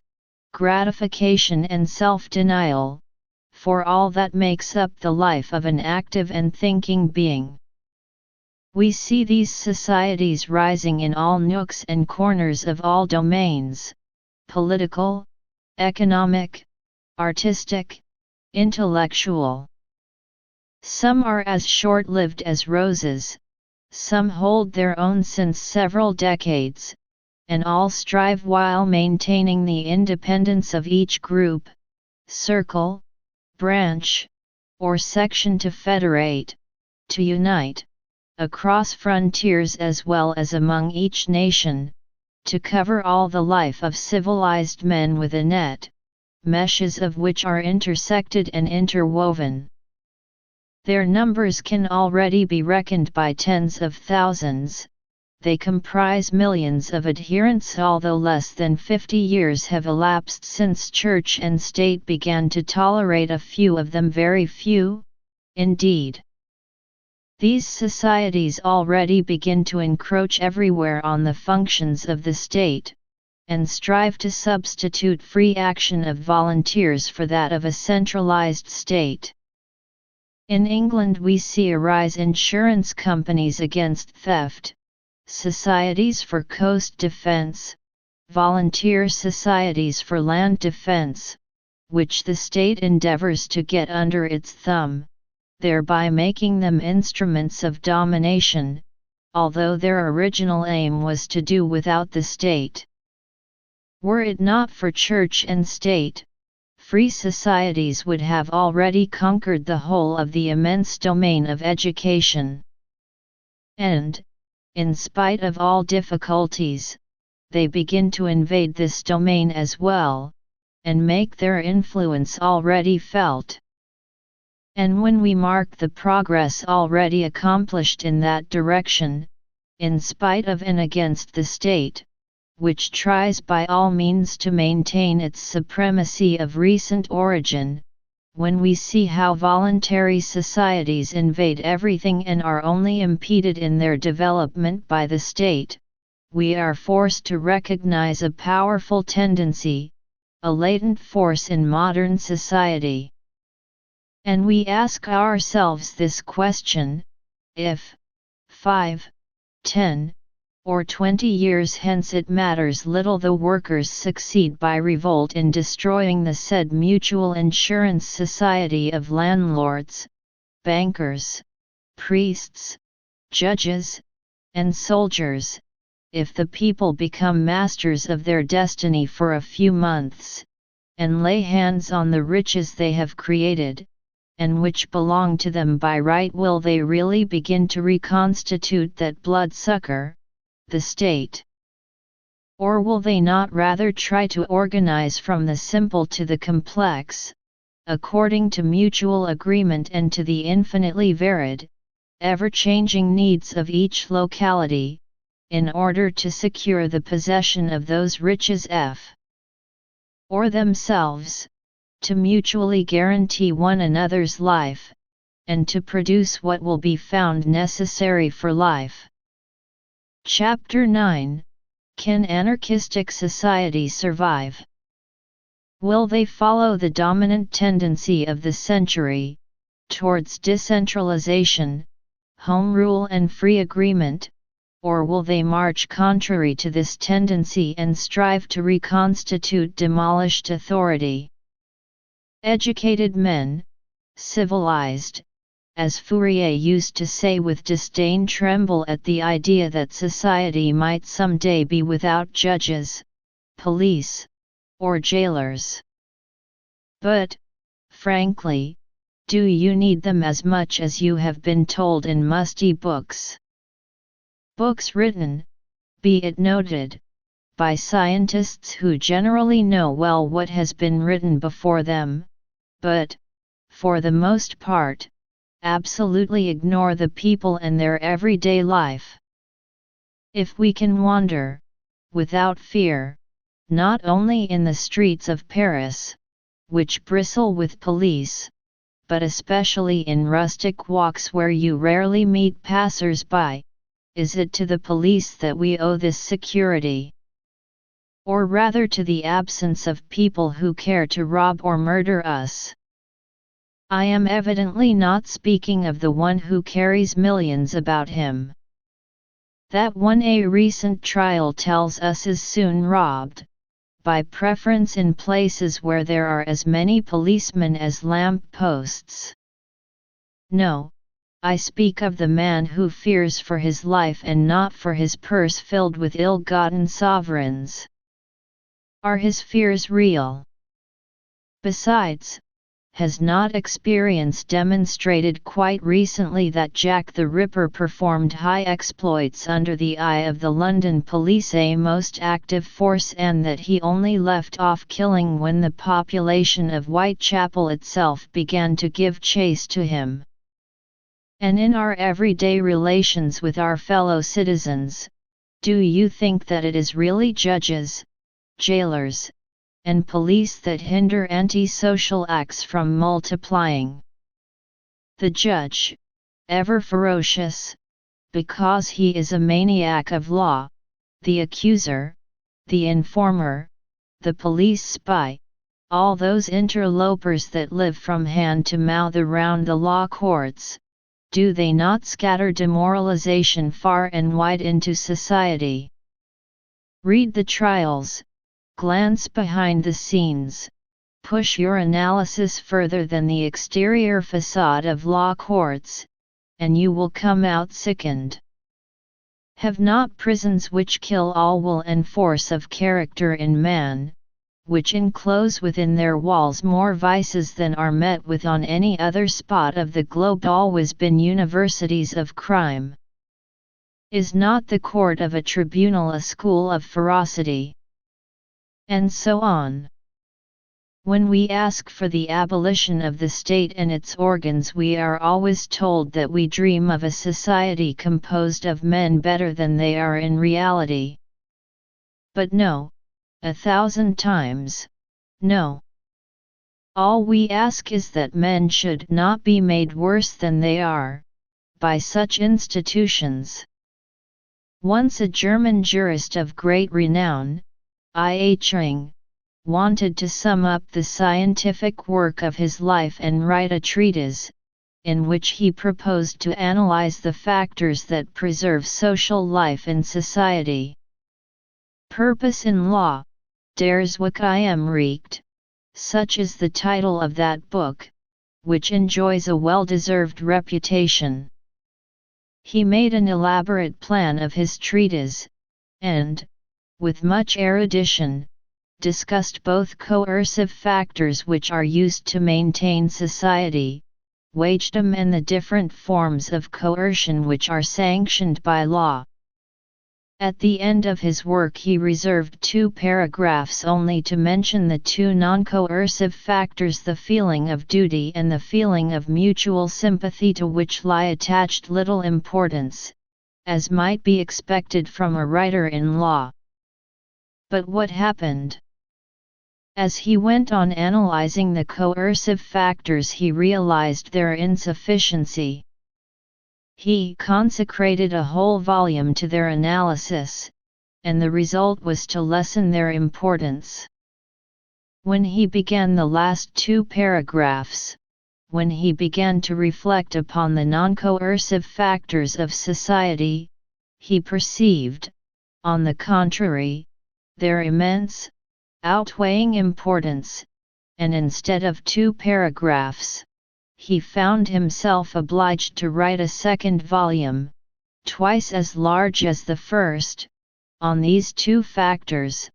gratification and self-denial, for all that makes up the life of an active and thinking being. We see these societies rising in all nooks and corners of all domains, political, economic, artistic, intellectual. Some are as short-lived as roses, some hold their own since several decades, and all strive while maintaining the independence of each group, circle, branch, or section to federate, to unite, across frontiers as well as among each nation, to cover all the life of civilized men with a net, meshes of which are intersected and interwoven. Their numbers can already be reckoned by tens of thousands. They comprise millions of adherents, although less than 50 years have elapsed since Church and State began to tolerate a few of them, very few, indeed. These societies already begin to encroach everywhere on the functions of the state, and strive to substitute free action of volunteers for that of a centralized state. In England we see arise insurance companies against theft, societies for coast defence, volunteer societies for land defence, which the state endeavours to get under its thumb, thereby making them instruments of domination, although their original aim was to do without the state. Were it not for Church and State, free societies would have already conquered the whole of the immense domain of education. And, in spite of all difficulties, they begin to invade this domain as well, and make their influence already felt. And when we mark the progress already accomplished in that direction, in spite of and against the state, which tries by all means to maintain its supremacy of recent origin, when we see how voluntary societies invade everything and are only impeded in their development by the state, we are forced to recognize a powerful tendency, a latent force in modern society. And we ask ourselves this question: if, 5, 10, or 20 years hence, it matters little the workers succeed by revolt in destroying the said mutual insurance society of landlords, bankers, priests, judges, and soldiers, if the people become masters of their destiny for a few months, and lay hands on the riches they have created, and which belong to them by right, will they really begin to reconstitute that bloodsucker, the state? Or will they not rather try to organize from the simple to the complex, according to mutual agreement and to the infinitely varied, ever-changing needs of each locality, in order to secure the possession of those riches or themselves, to mutually guarantee one another's life, and to produce what will be found necessary for life? Chapter 9: Can anarchistic society survive? Will they follow the dominant tendency of the century, towards decentralization, home rule and free agreement, or will they march contrary to this tendency and strive to reconstitute demolished authority? Educated men, civilized, as Fourier used to say with disdain, tremble at the idea that society might someday be without judges, police, or jailers. But, frankly, do you need them as much as you have been told in musty books? Books written, be it noted, by scientists who generally know well what has been written before them, but, for the most part, absolutely ignore the people and their everyday life. If we can wander, without fear, not only in the streets of Paris, which bristle with police, but especially in rustic walks where you rarely meet passers-by, is it to the police that we owe this security? Or rather to the absence of people who care to rob or murder us? I am evidently not speaking of the one who carries millions about him. That one a recent trial tells us is soon robbed, by preference in places where there are as many policemen as lamp posts. No, I speak of the man who fears for his life and not for his purse filled with ill-gotten sovereigns. Are his fears real? Besides, has not experience demonstrated quite recently that Jack the Ripper performed high exploits under the eye of the London police, a most active force, and that he only left off killing when the population of Whitechapel itself began to give chase to him? And in our everyday relations with our fellow citizens, do you think that it is really judges, jailers, and police that hinder anti-social acts from multiplying? The judge, ever ferocious, because he is a maniac of law, the accuser, the informer, the police spy, all those interlopers that live from hand to mouth around the law courts, do they not scatter demoralization far and wide into society? Read the trials, glance behind the scenes, push your analysis further than the exterior facade of law courts, and you will come out sickened. Have not prisons which kill all will and force of character in man, which enclose within their walls more vices than are met with on any other spot of the globe, always been universities of crime? Is not the court of a tribunal a school of ferocity? And so on. When we ask for the abolition of the state and its organs, we are always told that we dream of a society composed of men better than they are in reality. But no, 1,000 times, no. All we ask is that men should not be made worse than they are, by such institutions. Once a German jurist of great renown, I. Ring, wanted to sum up the scientific work of his life and write a treatise, in which he proposed to analyze the factors that preserve social life in society. Purpose in Law, der Zweck im Recht, such is the title of that book, which enjoys a well-deserved reputation. He made an elaborate plan of his treatise, and, with much erudition, discussed both coercive factors which are used to maintain society, wagedom, and the different forms of coercion which are sanctioned by law. At the end of his work he reserved 2 paragraphs only to mention the 2 non-coercive factors, the feeling of duty and the feeling of mutual sympathy, to which lie attached little importance, as might be expected from a writer in law. But what happened? As he went on analyzing the coercive factors, he realized their insufficiency. He consecrated a whole volume to their analysis, and the result was to lessen their importance. When he began the last 2 paragraphs, when he began to reflect upon the non-coercive factors of society, he perceived, on the contrary, their immense, outweighing importance, and instead of 2 paragraphs, he found himself obliged to write a second volume, twice as large as the first, on these two factors,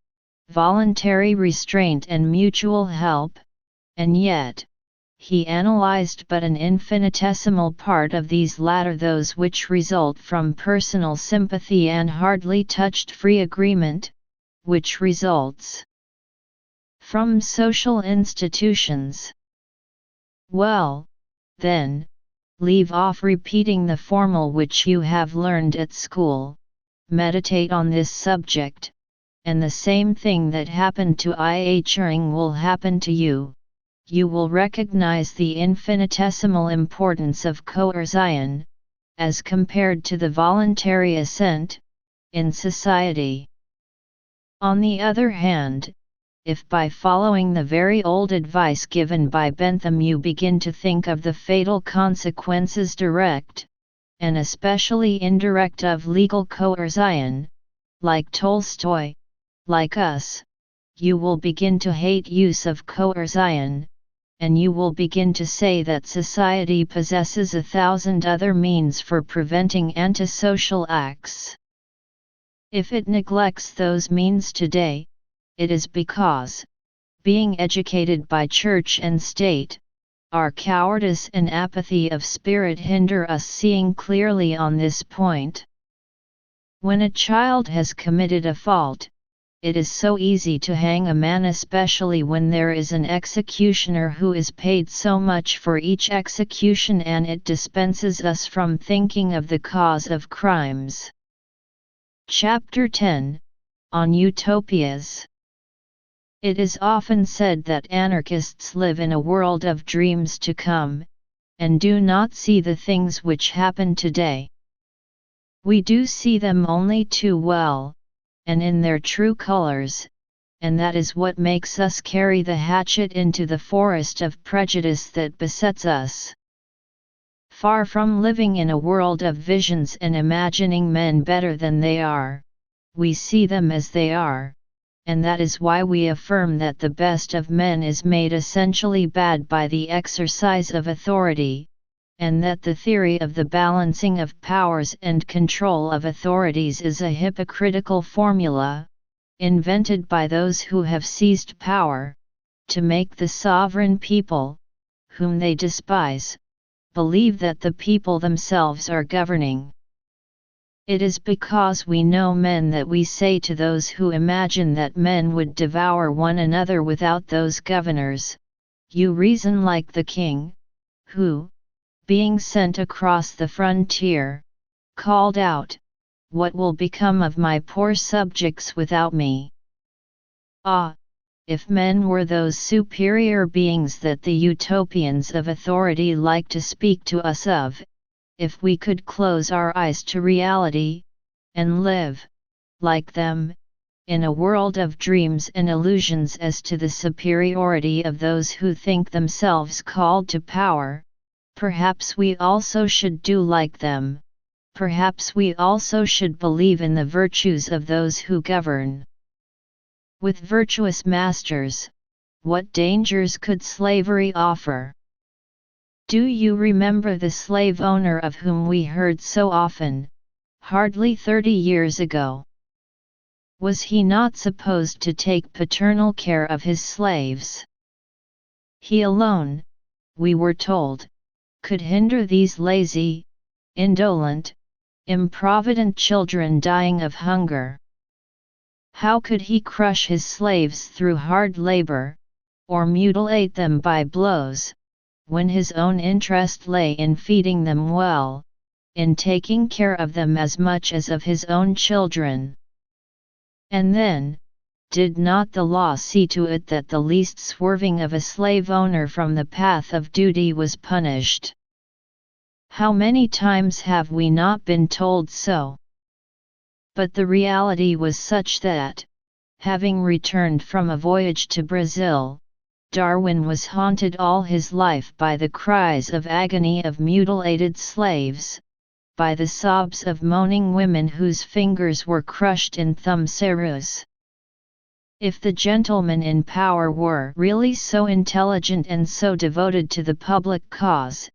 voluntary restraint and mutual help, and yet, he analyzed but an infinitesimal part of these latter, those which result from personal sympathy, and hardly touched free agreement, which results from social institutions. Well, then, leave off repeating the formal which you have learned at school, meditate on this subject, and the same thing that happened to I.A. Turing will happen to you. You will recognize the infinitesimal importance of coercion, as compared to the voluntary assent, in society. On the other hand, if by following the very old advice given by Bentham you begin to think of the fatal consequences direct, and especially indirect, of legal coercion, like Tolstoy, like us, you will begin to hate use of coercion, and you will begin to say that society possesses 1,000 other means for preventing antisocial acts. If it neglects those means today, it is because, being educated by church and state, our cowardice and apathy of spirit hinder us seeing clearly on this point. When a child has committed a fault, it is so easy to hang a man, especially when there is an executioner who is paid so much for each execution, and it dispenses us from thinking of the cause of crimes. Chapter 10, on Utopias. It is often said that anarchists live in a world of dreams to come, and do not see the things which happen today. We do see them only too well, and in their true colors, and that is what makes us carry the hatchet into the forest of prejudice that besets us. Far from living in a world of visions and imagining men better than they are, we see them as they are, and that is why we affirm that the best of men is made essentially bad by the exercise of authority, and that the theory of the balancing of powers and control of authorities is a hypocritical formula, invented by those who have seized power, to make the sovereign people, whom they despise, believe that the people themselves are governing. It is because we know men that we say to those who imagine that men would devour one another without those governors, you reason like the king, who, being sent across the frontier, called out, "What will become of my poor subjects without me?" Ah, if men were those superior beings that the utopians of authority like to speak to us of, if we could close our eyes to reality, and live, like them, in a world of dreams and illusions as to the superiority of those who think themselves called to power, perhaps we also should do like them, perhaps we also should believe in the virtues of those who govern. With virtuous masters, what dangers could slavery offer? Do you remember the slave owner of whom we heard so often, hardly 30 years ago? Was he not supposed to take paternal care of his slaves? He alone, we were told, could hinder these lazy, indolent, improvident children dying of hunger. How could he crush his slaves through hard labor, or mutilate them by blows, when his own interest lay in feeding them well, in taking care of them as much as of his own children? And then, did not the law see to it that the least swerving of a slave owner from the path of duty was punished? How many times have we not been told so? But the reality was such that, having returned from a voyage to Brazil, Darwin was haunted all his life by the cries of agony of mutilated slaves, by the sobs of moaning women whose fingers were crushed in thumb serus. If the gentlemen in power were really so intelligent and so devoted to the public cause,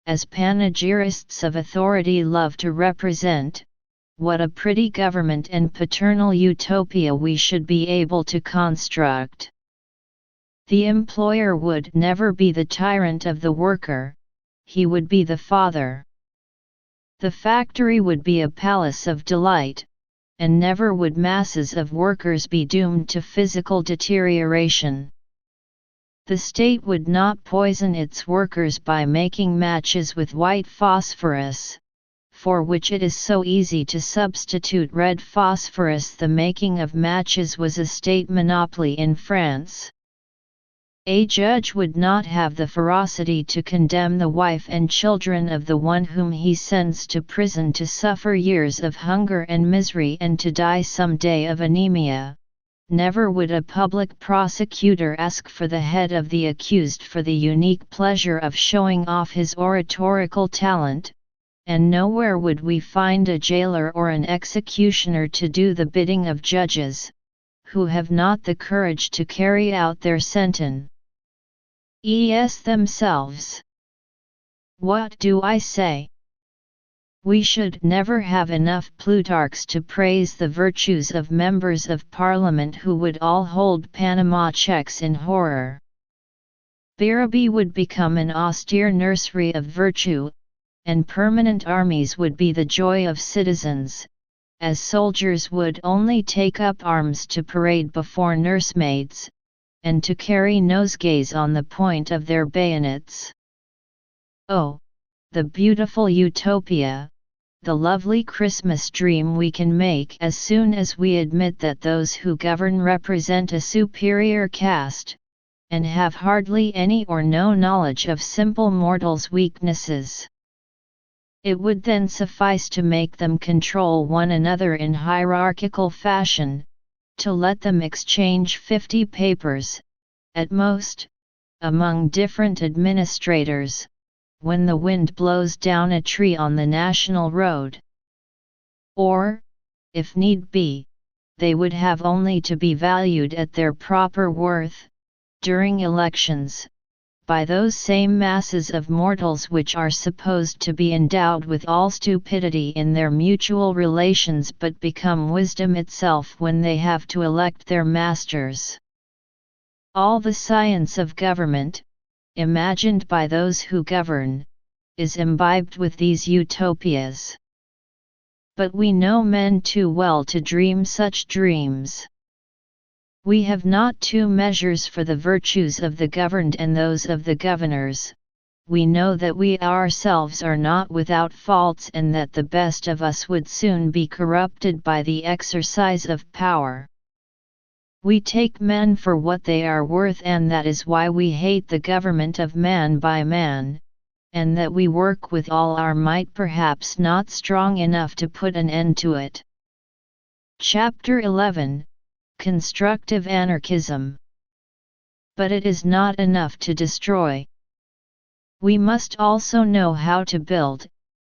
as panegyrists of authority love to represent, what a pretty government and paternal utopia we should be able to construct. The employer would never be the tyrant of the worker, he would be the father. The factory would be a palace of delight, and never would masses of workers be doomed to physical deterioration. The state would not poison its workers by making matches with white phosphorus, for which it is so easy to substitute red phosphorus. The making of matches was a state monopoly in France. A judge would not have the ferocity to condemn the wife and children of the one whom he sends to prison to suffer years of hunger and misery and to die some day of anemia. Never would a public prosecutor ask for the head of the accused for the unique pleasure of showing off his oratorical talent, and nowhere would we find a jailer or an executioner to do the bidding of judges, who have not the courage to carry out their sentence themselves. What do I say? We should never have enough Plutarchs to praise the virtues of members of Parliament who would all hold Panama checks in horror. Barabee would become an austere nursery of virtue, and permanent armies would be the joy of citizens, as soldiers would only take up arms to parade before nursemaids, and to carry nosegays on the point of their bayonets. Oh, the beautiful utopia, the lovely Christmas dream we can make as soon as we admit that those who govern represent a superior caste, and have hardly any or no knowledge of simple mortals' weaknesses. It would then suffice to make them control one another in hierarchical fashion, to let them exchange 50 papers, at most, among different administrators, when the wind blows down a tree on the national road. Or, if need be, they would have only to be valued at their proper worth, during elections, by those same masses of mortals which are supposed to be endowed with all stupidity in their mutual relations but become wisdom itself when they have to elect their masters. All the science of government, imagined by those who govern, is imbibed with these utopias. But we know men too well to dream such dreams. We have not two measures for the virtues of the governed and those of the governors. We know that we ourselves are not without faults and that the best of us would soon be corrupted by the exercise of power. We take men for what they are worth, and that is why we hate the government of man by man, and that we work with all our might, perhaps not strong enough to put an end to it. Chapter 11: Constructive Anarchism. But it is not enough to destroy. We must also know how to build,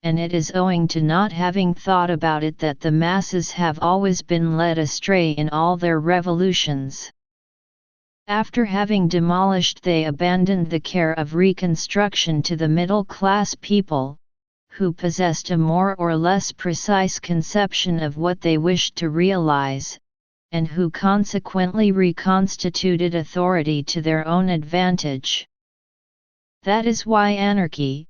and it is owing to not having thought about it that the masses have always been led astray in all their revolutions. After having demolished, they abandoned the care of reconstruction to the middle-class people, who possessed a more or less precise conception of what they wished to realize, and who consequently reconstituted authority to their own advantage. That is why anarchy,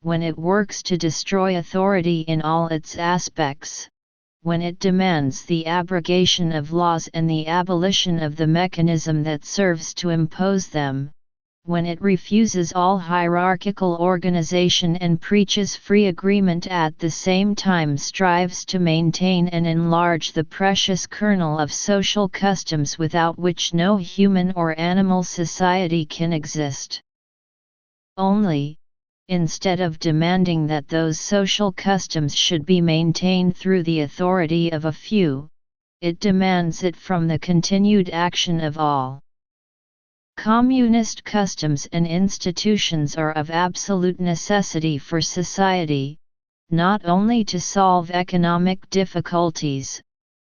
when it works to destroy authority in all its aspects, when it demands the abrogation of laws and the abolition of the mechanism that serves to impose them, when it refuses all hierarchical organization and preaches free agreement, at the same time strives to maintain and enlarge the precious kernel of social customs without which no human or animal society can exist. Only, instead of demanding that those social customs should be maintained through the authority of a few, it demands it from the continued action of all. Communist customs and institutions are of absolute necessity for society, not only to solve economic difficulties,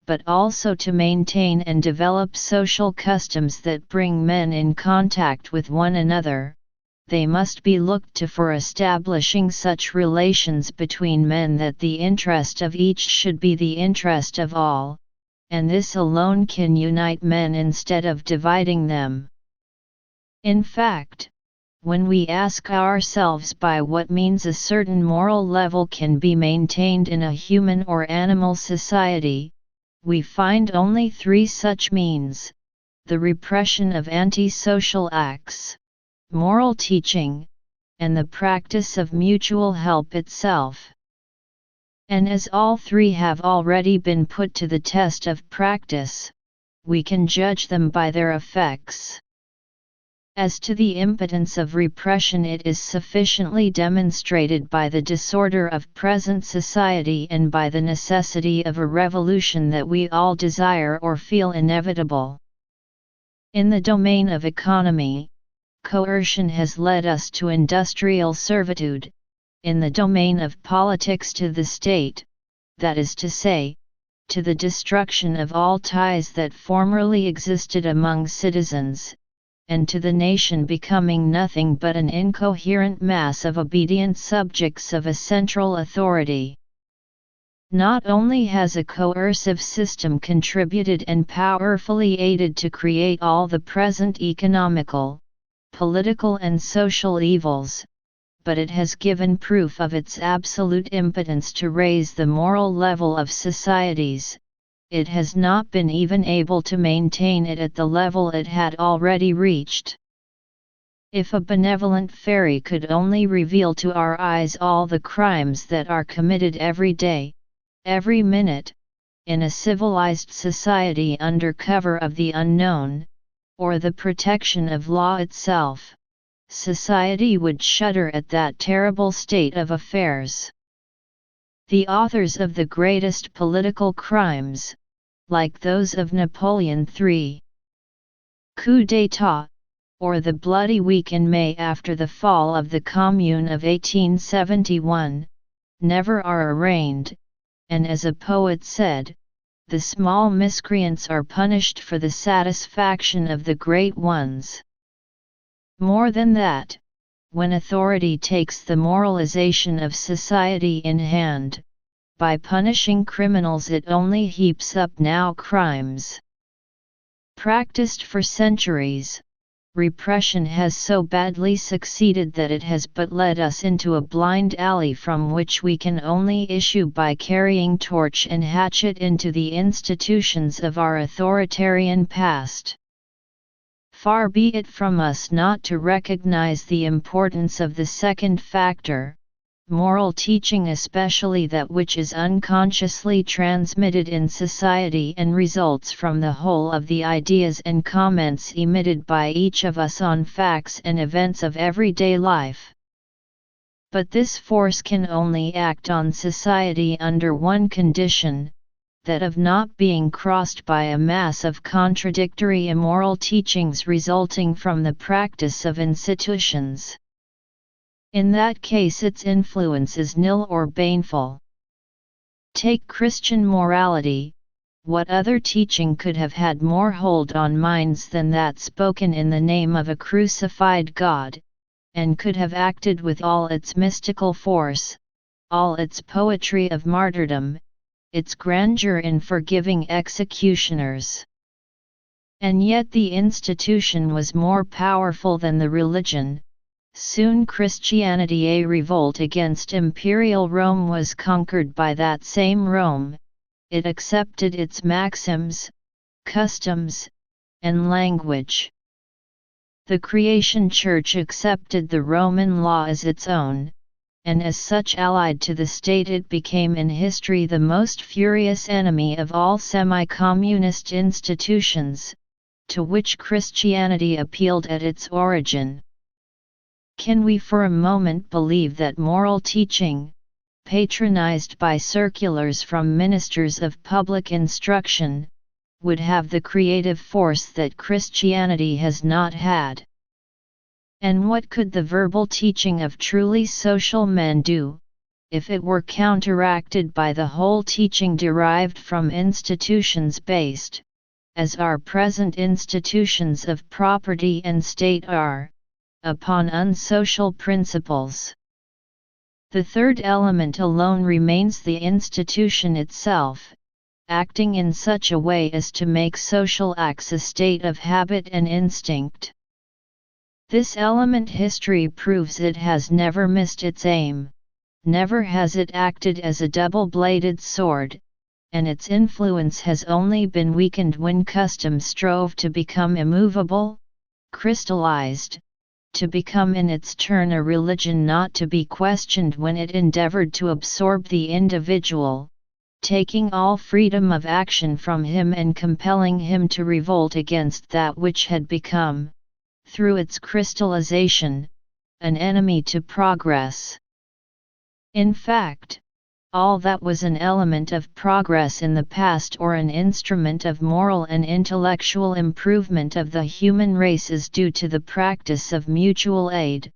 but also to maintain and develop social customs that bring men in contact with one another. They must be looked to for establishing such relations between men that the interest of each should be the interest of all, and this alone can unite men instead of dividing them. In fact, when we ask ourselves by what means a certain moral level can be maintained in a human or animal society, we find only three such means: the repression of antisocial acts, moral teaching, and the practice of mutual help itself. And as all three have already been put to the test of practice, we can judge them by their effects. As to the impotence of repression, it is sufficiently demonstrated by the disorder of present society and by the necessity of a revolution that we all desire or feel inevitable. In the domain of economy, coercion has led us to industrial servitude; in the domain of politics to the state, that is to say, to the destruction of all ties that formerly existed among citizens, and to the nation becoming nothing but an incoherent mass of obedient subjects of a central authority. Not only has a coercive system contributed and powerfully aided to create all the present economical, political and social evils, but it has given proof of its absolute impotence to raise the moral level of societies. It has not been even able to maintain it at the level it had already reached. If a benevolent fairy could only reveal to our eyes all the crimes that are committed every day, every minute, in a civilized society under cover of the unknown, or the protection of law itself, society would shudder at that terrible state of affairs. The authors of the greatest political crimes, like those of Napoleon III, coup d'état, or the Bloody Week in May after the fall of the Commune of 1871, never are arraigned, and as a poet said, the small miscreants are punished for the satisfaction of the great ones. More than that, when authority takes the moralization of society in hand, by punishing criminals it only heaps up new crimes. Practiced for centuries, repression has so badly succeeded that it has but led us into a blind alley from which we can only issue by carrying torch and hatchet into the institutions of our authoritarian past. Far be it from us not to recognize the importance of the second factor, moral teaching, especially that which is unconsciously transmitted in society and results from the whole of the ideas and comments emitted by each of us on facts and events of everyday life. But this force can only act on society under one condition, that of not being crossed by a mass of contradictory immoral teachings resulting from the practice of institutions. In that case its influence is nil or baneful. Take Christian morality: what other teaching could have had more hold on minds than that spoken in the name of a crucified God, and could have acted with all its mystical force, all its poetry of martyrdom, its grandeur in forgiving executioners? And yet the institution was more powerful than the religion. Soon Christianity, a revolt against imperial Rome, was conquered by that same Rome. It accepted its maxims, customs, and language. The Creation Church accepted the Roman law as its own, and as such allied to the state it became in history the most furious enemy of all semi-communist institutions, to which Christianity appealed at its origin. Can we for a moment believe that moral teaching, patronized by circulars from ministers of public instruction, would have the creative force that Christianity has not had? And what could the verbal teaching of truly social men do, if it were counteracted by the whole teaching derived from institutions based, as our present institutions of property and state are, upon unsocial principles. The third element alone remains the institution itself, acting in such a way as to make social acts a state of habit and instinct. This element history proves it has never missed its aim, never has it acted as a double-bladed sword, and its influence has only been weakened when custom strove to become immovable, crystallized, to become in its turn a religion not to be questioned when it endeavored to absorb the individual, taking all freedom of action from him and compelling him to revolt against that which had become, through its crystallization, an enemy to progress. In fact, all that was an element of progress in the past or an instrument of moral and intellectual improvement of the human race is due to the practice of mutual aid,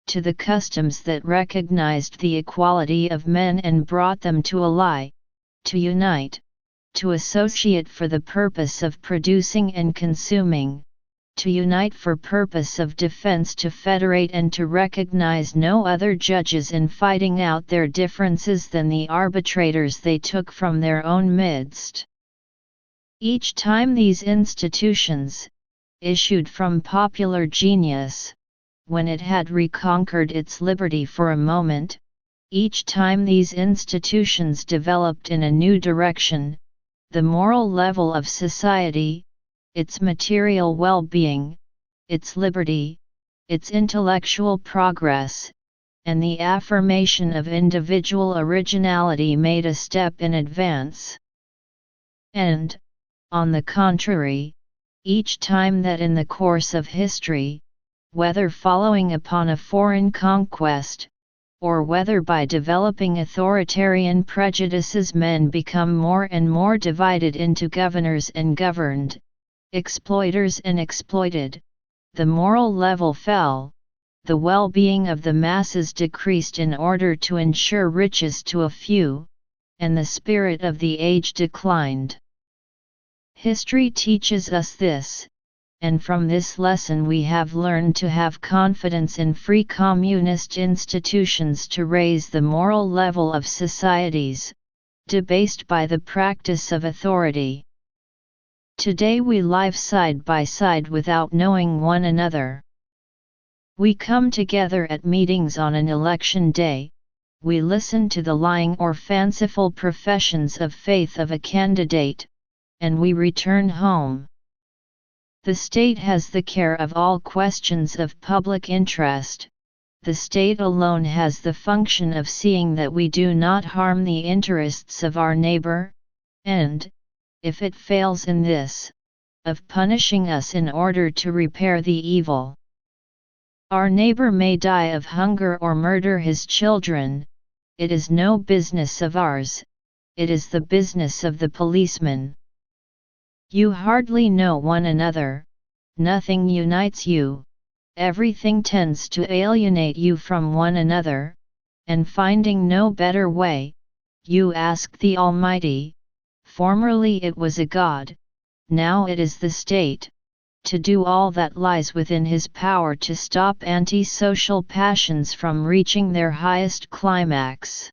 to the customs that recognized the equality of men and brought them to ally, to unite, to associate for the purpose of producing and consuming, to unite for purpose of defense, to federate and to recognize no other judges in fighting out their differences than the arbitrators they took from their own midst. Each time these institutions, issued from popular genius, when it had reconquered its liberty for a moment, each time these institutions developed in a new direction, the moral level of society, its material well-being, its liberty, its intellectual progress, and the affirmation of individual originality made a step in advance. And, on the contrary, each time that in the course of history, whether following upon a foreign conquest, or whether by developing authoritarian prejudices men become more and more divided into governors and governed, exploiters and exploited, the moral level fell, the well-being of the masses decreased in order to ensure riches to a few, and the spirit of the age declined. History teaches us this, and from this lesson we have learned to have confidence in free communist institutions to raise the moral level of societies, debased by the practice of authority. Today we live side by side without knowing one another. We come together at meetings on an election day, we listen to the lying or fanciful professions of faith of a candidate, and we return home. The state has the care of all questions of public interest. The state alone has the function of seeing that we do not harm the interests of our neighbor, and, if it fails in this, of punishing us in order to repair the evil. Our neighbor may die of hunger or murder his children, it is no business of ours, it is the business of the policeman. You hardly know one another, nothing unites you, everything tends to alienate you from one another, and finding no better way, you ask the Almighty, formerly it was a God, now it is the state, to do all that lies within his power to stop anti-social passions from reaching their highest climax.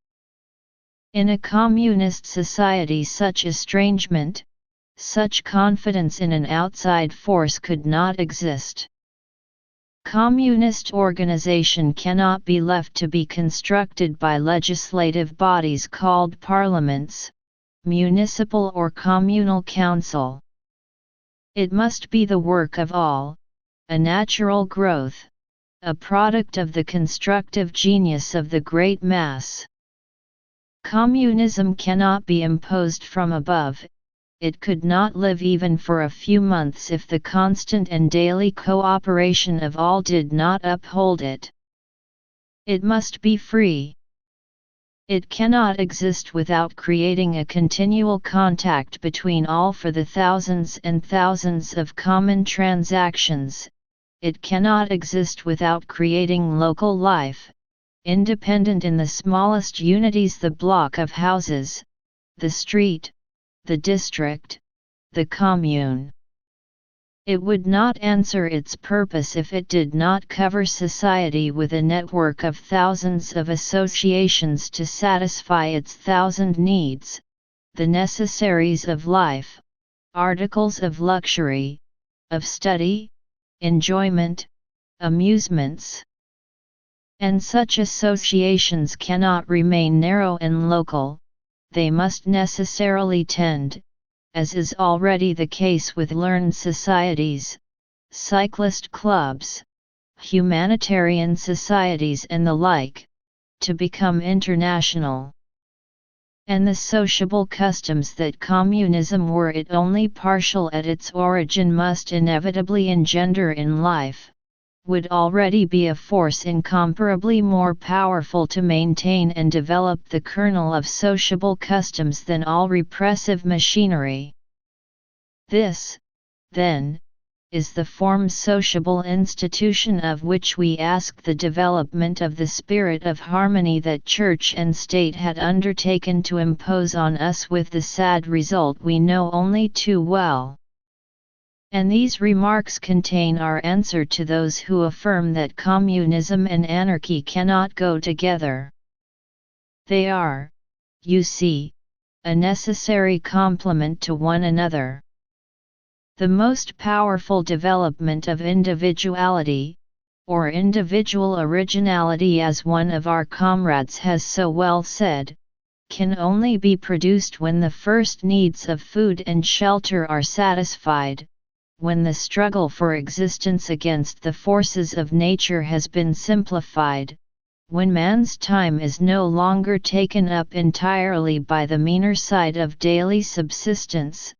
In a communist society such estrangement, such confidence in an outside force could not exist. Communist organization cannot be left to be constructed by legislative bodies called parliaments, municipal or communal council. It must be the work of all, a natural growth, a product of the constructive genius of the great mass. Communism cannot be imposed from above, it could not live even for a few months if the constant and daily cooperation of all did not uphold it. It must be free. It cannot exist without creating a continual contact between all for the thousands and thousands of common transactions. It cannot exist without creating local life, independent in the smallest unities: the block of houses, the street, the district, the commune. It would not answer its purpose if it did not cover society with a network of thousands of associations to satisfy its thousand needs, the necessaries of life, articles of luxury, of study, enjoyment, amusements. And such associations cannot remain narrow and local, they must necessarily tend, as is already the case with learned societies, cyclist clubs, humanitarian societies and the like, to become international. And the sociable customs that communism, were it only partial at its origin, must inevitably engender in life, would already be a force incomparably more powerful to maintain and develop the kernel of sociable customs than all repressive machinery. This, then, is the form sociable institution of which we ask the development of the spirit of harmony that Church and State had undertaken to impose on us, with the sad result we know only too well. And these remarks contain our answer to those who affirm that communism and anarchy cannot go together. They are, you see, a necessary complement to one another. The most powerful development of individuality, or individual originality, as one of our comrades has so well said, can only be produced when the first needs of food and shelter are satisfied, when the struggle for existence against the forces of nature has been simplified, when man's time is no longer taken up entirely by the meaner side of daily subsistence,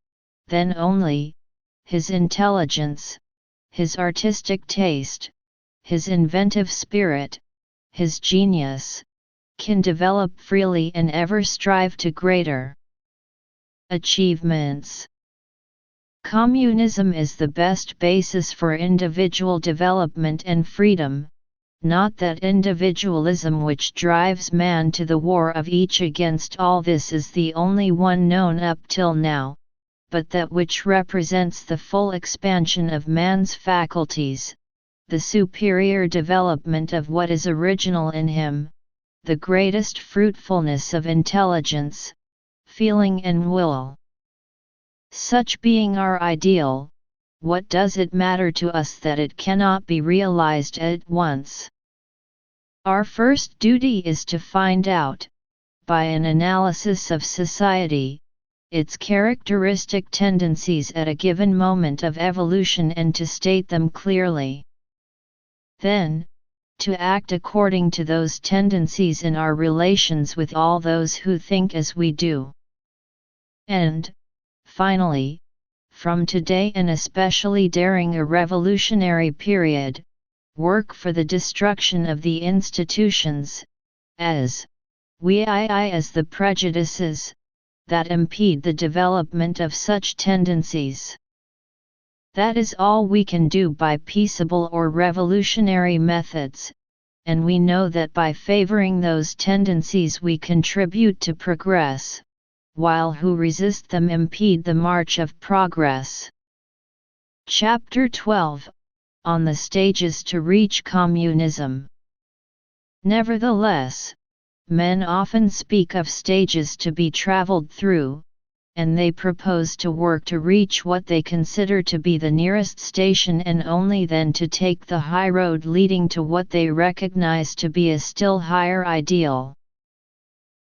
then only his intelligence, his artistic taste, his inventive spirit, his genius, can develop freely and ever strive to greater achievements. Communism is the best basis for individual development and freedom, not that individualism which drives man to the war of each against all. This is the only one known up till now, but that which represents the full expansion of man's faculties, the superior development of what is original in him, the greatest fruitfulness of intelligence, feeling and will. Such being our ideal, what does it matter to us that it cannot be realized at once? Our first duty is to find out, by an analysis of society, its characteristic tendencies at a given moment of evolution, and to state them clearly. Then, to act according to those tendencies in our relations with all those who think as we do. And, finally, from today, and especially during a revolutionary period, work for the destruction of the institutions, as the prejudices, that impede the development of such tendencies. That is all we can do by peaceable or revolutionary methods, and we know that by favoring those tendencies we contribute to progress, while who resist them impede the march of progress. Chapter 12, on the stages to reach communism. Nevertheless, men often speak of stages to be traveled through, and they propose to work to reach what they consider to be the nearest station, and only then to take the high road leading to what they recognize to be a still higher ideal.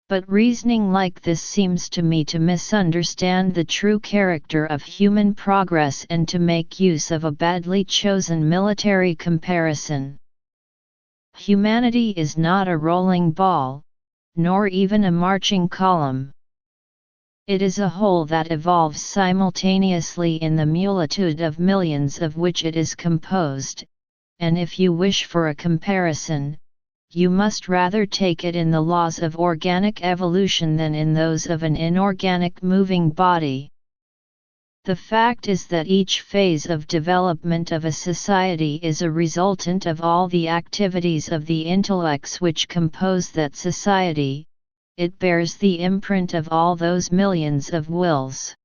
But reasoning like this seems to me to misunderstand the true character of human progress, and to make use of a badly chosen military comparison. Humanity is not a rolling ball, nor even a marching column. It is a whole that evolves simultaneously in the multitude of millions of which it is composed, and if you wish for a comparison, you must rather take it in the laws of organic evolution than in those of an inorganic moving body. The fact is that each phase of development of a society is a resultant of all the activities of the intellects which compose that society. It bears the imprint of all those millions of wills.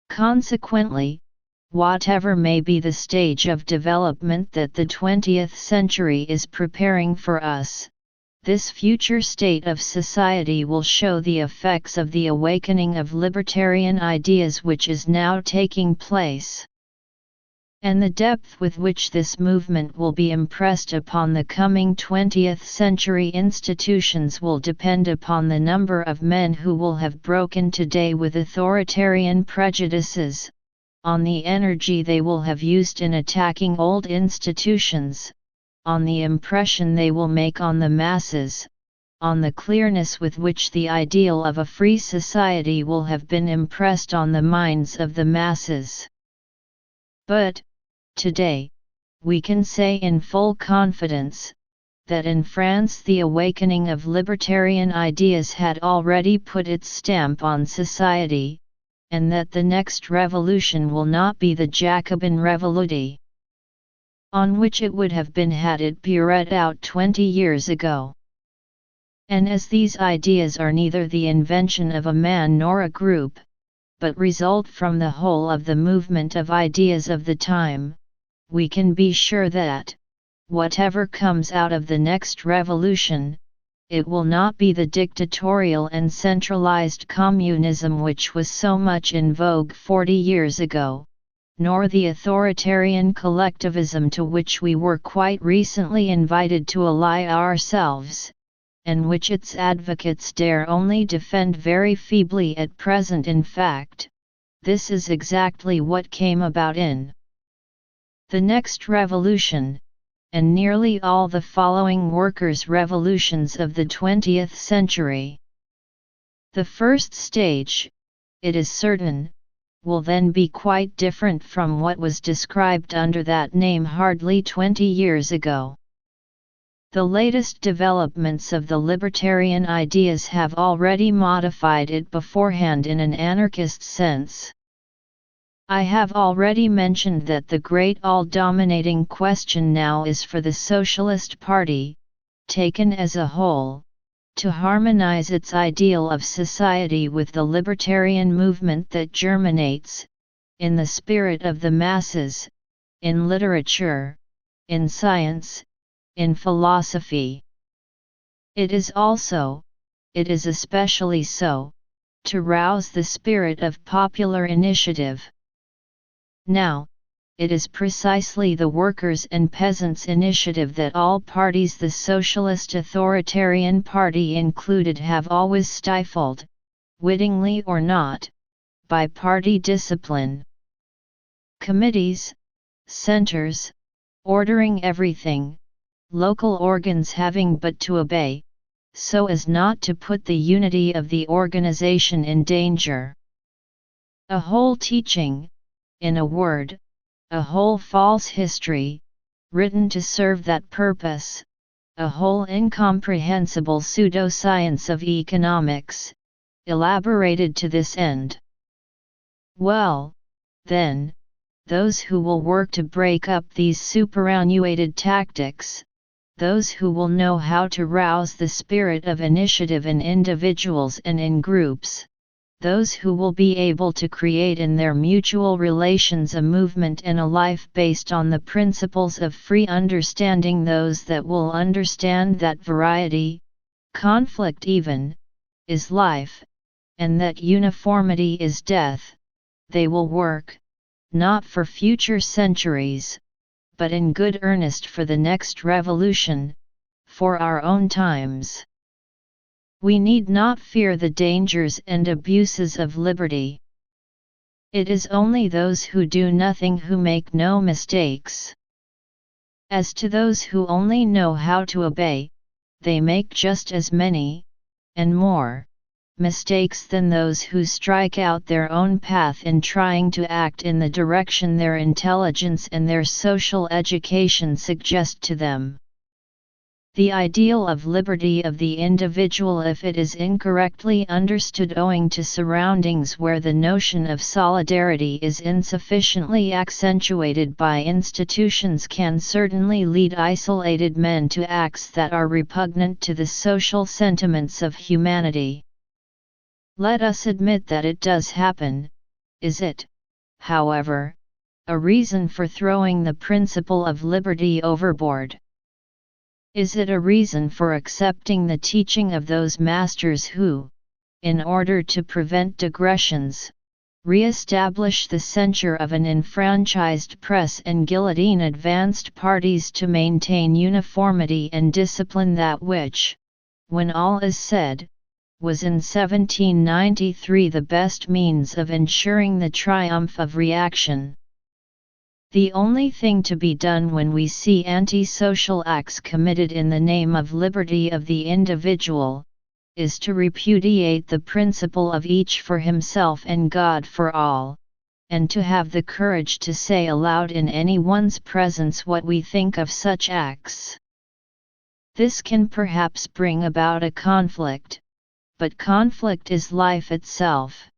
Consequently, whatever may be the stage of development that the 20th century is preparing for us, this future state of society will show the effects of the awakening of libertarian ideas which is now taking place. And the depth with which this movement will be impressed upon the coming 20th century institutions will depend upon the number of men who will have broken today with authoritarian prejudices, on the energy they will have used in attacking old institutions, on the impression they will make on the masses, on the clearness with which the ideal of a free society will have been impressed on the minds of the masses. But, today, we can say in full confidence, that in France the awakening of libertarian ideas had already put its stamp on society, and that the next revolution will not be the Jacobin Revoluti, on which it would have been had it bureaued out 20 years ago. And as these ideas are neither the invention of a man nor a group, but result from the whole of the movement of ideas of the time, we can be sure that, whatever comes out of the next revolution, it will not be the dictatorial and centralized communism which was so much in vogue 40 years ago, nor the authoritarian collectivism to which we were quite recently invited to ally ourselves, and which its advocates dare only defend very feebly at present. In fact, this is exactly what came about in the next revolution, and nearly all the following workers' revolutions of the 20th century. The first stage, it is certain, will then be quite different from what was described under that name hardly 20 years ago. The latest developments of the libertarian ideas have already modified it beforehand in an anarchist sense. I have already mentioned that the great all-dominating question now is for the Socialist Party, taken as a whole, to harmonize its ideal of society with the libertarian movement that germinates, in the spirit of the masses, in literature, in science, in philosophy. It is especially so, to rouse the spirit of popular initiative. Now, it is precisely the workers' and peasants' initiative that all parties, the Socialist Authoritarian Party included, have always stifled, wittingly or not, by party discipline. Committees, centers, ordering everything, local organs having but to obey, so as not to put the unity of the organization in danger. A whole teaching, in a word, a whole false history, written to serve that purpose, a whole incomprehensible pseudo-science of economics, elaborated to this end. Well, then, those who will work to break up these superannuated tactics, those who will know how to rouse the spirit of initiative in individuals and in groups, those who will be able to create in their mutual relations a movement and a life based on the principles of free understanding, those that will understand that variety, conflict even, is life, and that uniformity is death, they will work, not for future centuries, but in good earnest for the next revolution, for our own times. We need not fear the dangers and abuses of liberty. It is only those who do nothing who make no mistakes. As to those who only know how to obey, they make just as many, and more, mistakes than those who strike out their own path in trying to act in the direction their intelligence and their social education suggest to them. The ideal of liberty of the individual, if it is incorrectly understood owing to surroundings where the notion of solidarity is insufficiently accentuated by institutions, can certainly lead isolated men to acts that are repugnant to the social sentiments of humanity. Let us admit that it does happen. Is it, however, a reason for throwing the principle of liberty overboard? Is it a reason for accepting the teaching of those masters who, in order to prevent digressions, re-establish the censure of an enfranchised press and guillotine advanced parties to maintain uniformity and discipline, that which, when all is said, was in 1793 the best means of ensuring the triumph of reaction? The only thing to be done when we see anti-social acts committed in the name of liberty of the individual, is to repudiate the principle of each for himself and God for all, and to have the courage to say aloud in anyone's presence what we think of such acts. This can perhaps bring about a conflict, but conflict is life itself.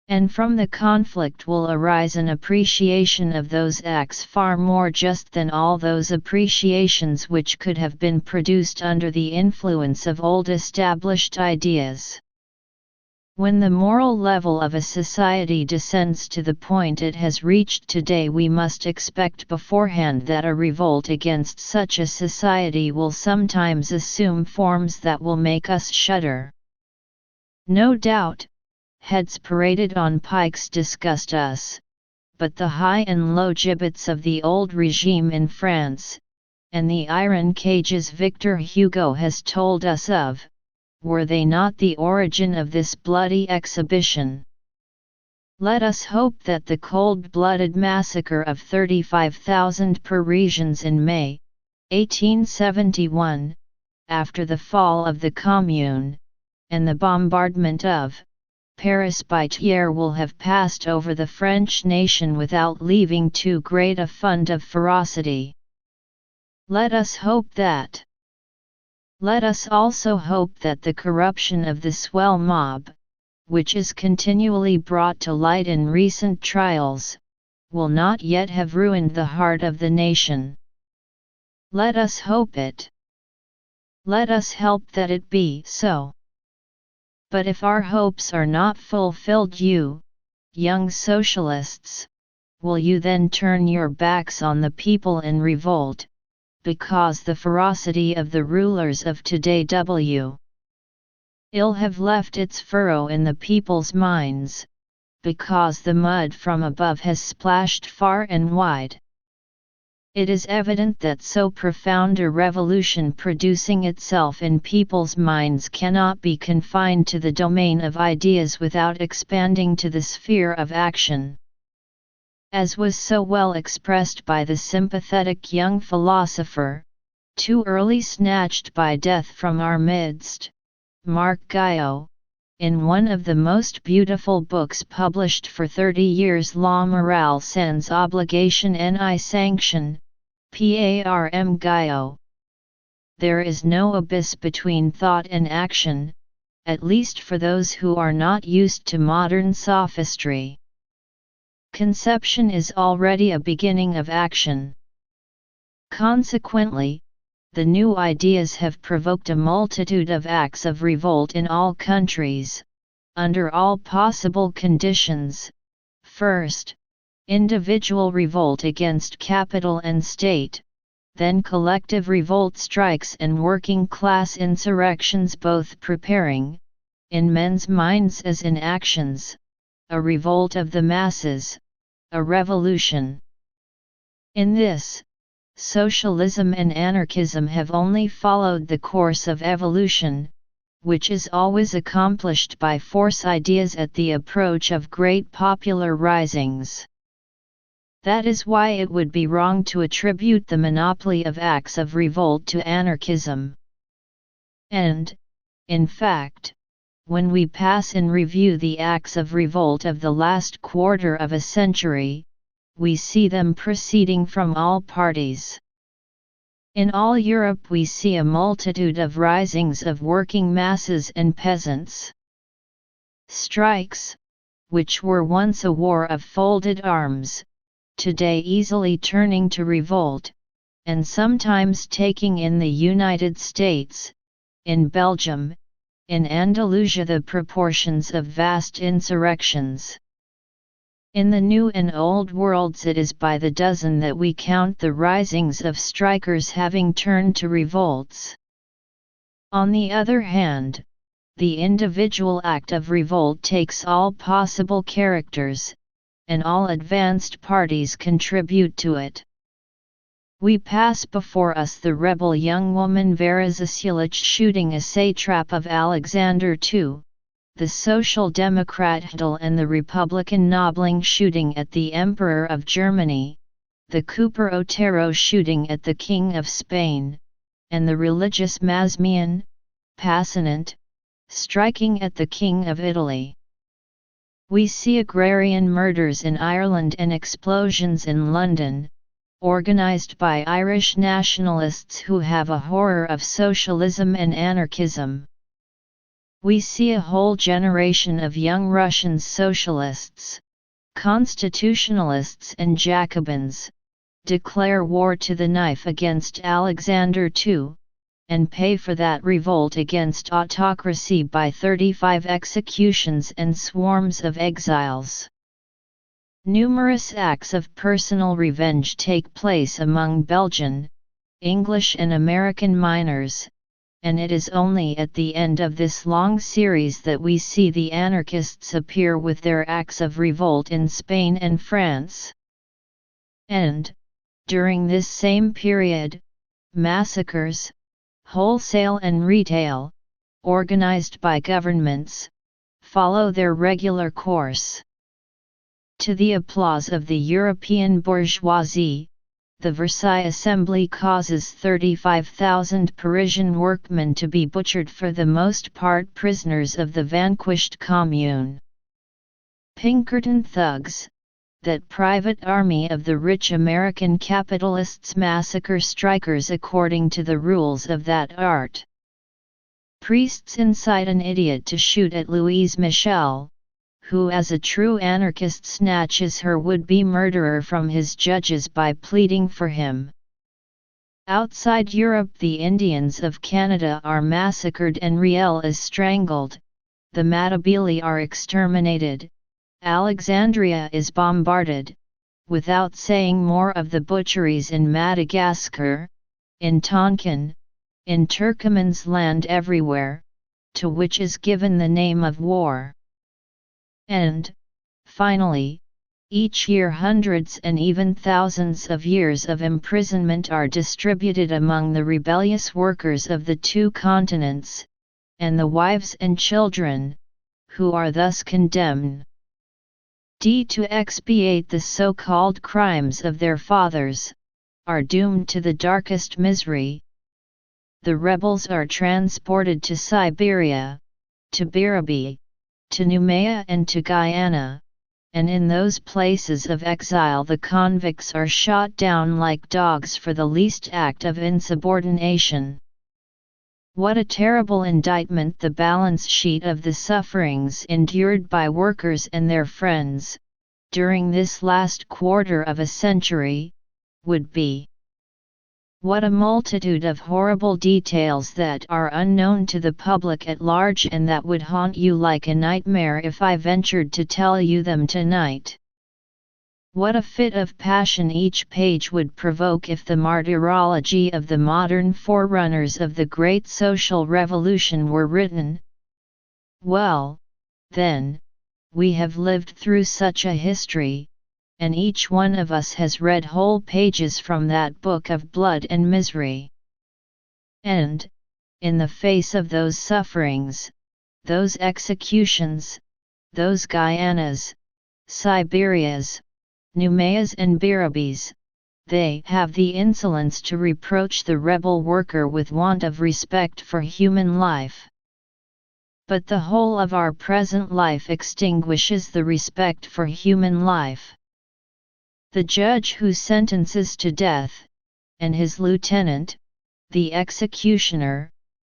And from the conflict will arise an appreciation of those acts far more just than all those appreciations which could have been produced under the influence of old established ideas. When the moral level of a society descends to the point it has reached today, we must expect beforehand that a revolt against such a society will sometimes assume forms that will make us shudder. No doubt, heads paraded on pikes disgust us, but the high and low gibbets of the old regime in France, and the iron cages Victor Hugo has told us of, were they not the origin of this bloody exhibition? Let us hope that the cold-blooded massacre of 35,000 Parisians in May, 1871, after the fall of the Commune, and the bombardment of Paris by Thiers will have passed over the French nation without leaving too great a fund of ferocity. Let us hope that. Let us also hope that the corruption of the swell mob, which is continually brought to light in recent trials, will not yet have ruined the heart of the nation. Let us hope it. Let us help that it be so. But if our hopes are not fulfilled, you, young socialists, will you then turn your backs on the people in revolt, because the ferocity of the rulers of today will have left its furrow in the people's minds, because the mud from above has splashed far and wide? It is evident that so profound a revolution producing itself in people's minds cannot be confined to the domain of ideas without expanding to the sphere of action. As was so well expressed by the sympathetic young philosopher, too early snatched by death from our midst, Marc Guyot, in one of the most beautiful books published for 30 years, La morale sans obligation ni sanction, Parm Guyot. There is no abyss between thought and action, at least for those who are not used to modern sophistry. Conception is already a beginning of action. Consequently, the new ideas have provoked a multitude of acts of revolt in all countries, under all possible conditions. First, individual revolt against capital and state, then collective revolt strikes and working-class insurrections, both preparing, in men's minds as in actions, a revolt of the masses, a revolution. In this, Socialism and Anarchism have only followed the course of evolution, which is always accomplished by force ideas at the approach of great popular risings. That is why it would be wrong to attribute the monopoly of acts of revolt to anarchism. And, in fact, when we pass in review the acts of revolt of the last quarter of a century, we see them proceeding from all parties. In all Europe we see a multitude of risings of working masses and peasants. Strikes, which were once a war of folded arms, today easily turning to revolt, and sometimes taking in the United States, in Belgium, in Andalusia the proportions of vast insurrections. In the New and Old Worlds it is by the dozen that we count the risings of strikers having turned to revolts. On the other hand, the individual act of revolt takes all possible characters, and all advanced parties contribute to it. We pass before us the rebel young woman Vera Zasilich shooting a satrap of Alexander II, the Social Democrat ldeal and the Republican Nobling shooting at the Emperor of Germany, the Cooper Otero shooting at the King of Spain, and the religious Mazmian, Passanant, striking at the King of Italy. We see agrarian murders in Ireland and explosions in London, organized by Irish nationalists who have a horror of socialism and anarchism. We see a whole generation of young Russian socialists, constitutionalists and Jacobins, declare war to the knife against Alexander II, and pay for that revolt against autocracy by 35 executions and swarms of exiles. Numerous acts of personal revenge take place among Belgian, English and American miners, and it is only at the end of this long series that we see the anarchists appear with their acts of revolt in Spain and France. And, during this same period, massacres, wholesale and retail, organized by governments, follow their regular course. To the applause of the European bourgeoisie, the Versailles Assembly causes 35,000 Parisian workmen to be butchered, for the most part prisoners of the vanquished Commune. Pinkerton thugs, that private army of the rich American capitalists, massacre strikers according to the rules of that art. Priests incite an idiot to shoot at Louise Michel, who as a true anarchist snatches her would-be murderer from his judges by pleading for him. Outside Europe the Indians of Canada are massacred and Riel is strangled, the Matabele are exterminated, Alexandria is bombarded, without saying more of the butcheries in Madagascar, in Tonkin, in Turcoman's land, everywhere, to which is given the name of war. And, finally, each year hundreds and even thousands of years of imprisonment are distributed among the rebellious workers of the two continents, and the wives and children, who are thus condemned to expiate the so-called crimes of their fathers, are doomed to the darkest misery. The rebels are transported to Siberia, to Biribi, to Noumea and to Guyana, and in those places of exile the convicts are shot down like dogs for the least act of insubordination. What a terrible indictment the balance sheet of the sufferings endured by workers and their friends, during this last quarter of a century, would be. What a multitude of horrible details that are unknown to the public at large and that would haunt you like a nightmare if I ventured to tell you them tonight. What a fit of passion each page would provoke if the martyrology of the modern forerunners of the great social revolution were written. Well, then, we have lived through such a history, and each one of us has read whole pages from that book of blood and misery. And, in the face of those sufferings, those executions, those Guyanas, Siberias, Noumeas and Biribis, they have the insolence to reproach the rebel worker with want of respect for human life. But the whole of our present life extinguishes the respect for human life. The judge who sentences to death, and his lieutenant, the executioner,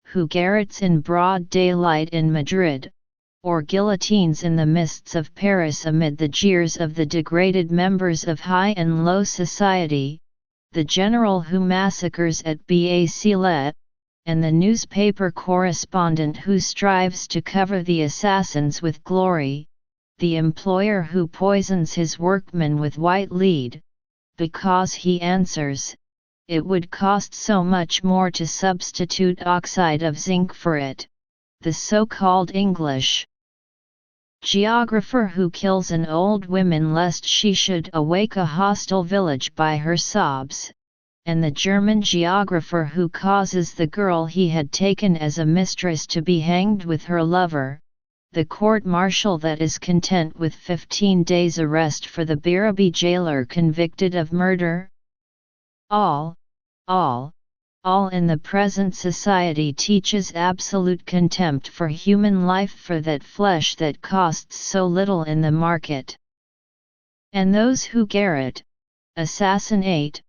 who garrots in broad daylight in Madrid, or guillotines in the mists of Paris amid the jeers of the degraded members of high and low society, the general who massacres at Bacillet, and the newspaper correspondent who strives to cover the assassins with glory, the employer who poisons his workmen with white lead, because he answers, it would cost so much more to substitute oxide of zinc for it, the so-called English geographer who kills an old woman lest she should awake a hostile village by her sobs, and the German geographer who causes the girl he had taken as a mistress to be hanged with her lover, the court-martial that is content with 15 days' arrest for the Birabi jailer convicted of murder? All in the present society teaches absolute contempt for human life, for that flesh that costs so little in the market. And those who garrot, assassinate,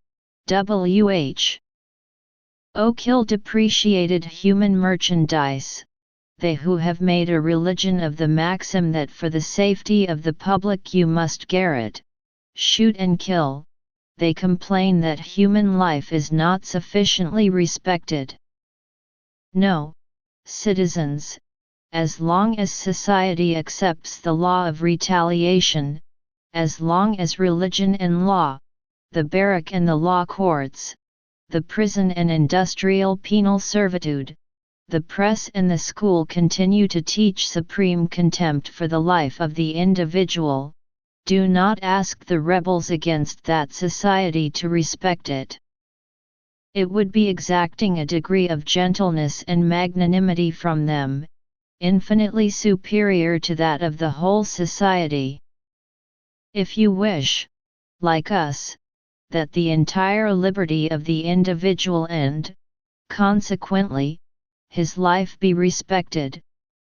kill depreciated human merchandise, they who have made a religion of the maxim that for the safety of the public you must garrot, shoot and kill, they complain that human life is not sufficiently respected. No, citizens, as long as society accepts the law of retaliation, as long as religion and law, the barrack and the law courts, the prison and industrial penal servitude, the press and the school continue to teach supreme contempt for the life of the individual, do not ask the rebels against that society to respect it. It would be exacting a degree of gentleness and magnanimity from them, infinitely superior to that of the whole society. If you wish, like us, that the entire liberty of the individual and, consequently, his life be respected,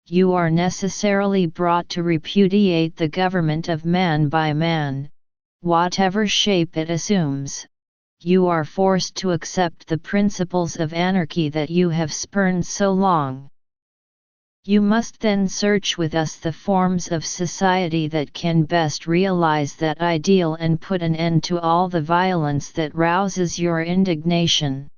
you are necessarily brought to repudiate the government of man by man, whatever shape it assumes. You are forced to accept the principles of anarchy that you have spurned so long. You must then search with us the forms of society that can best realize that ideal and put an end to all the violence that rouses your indignation.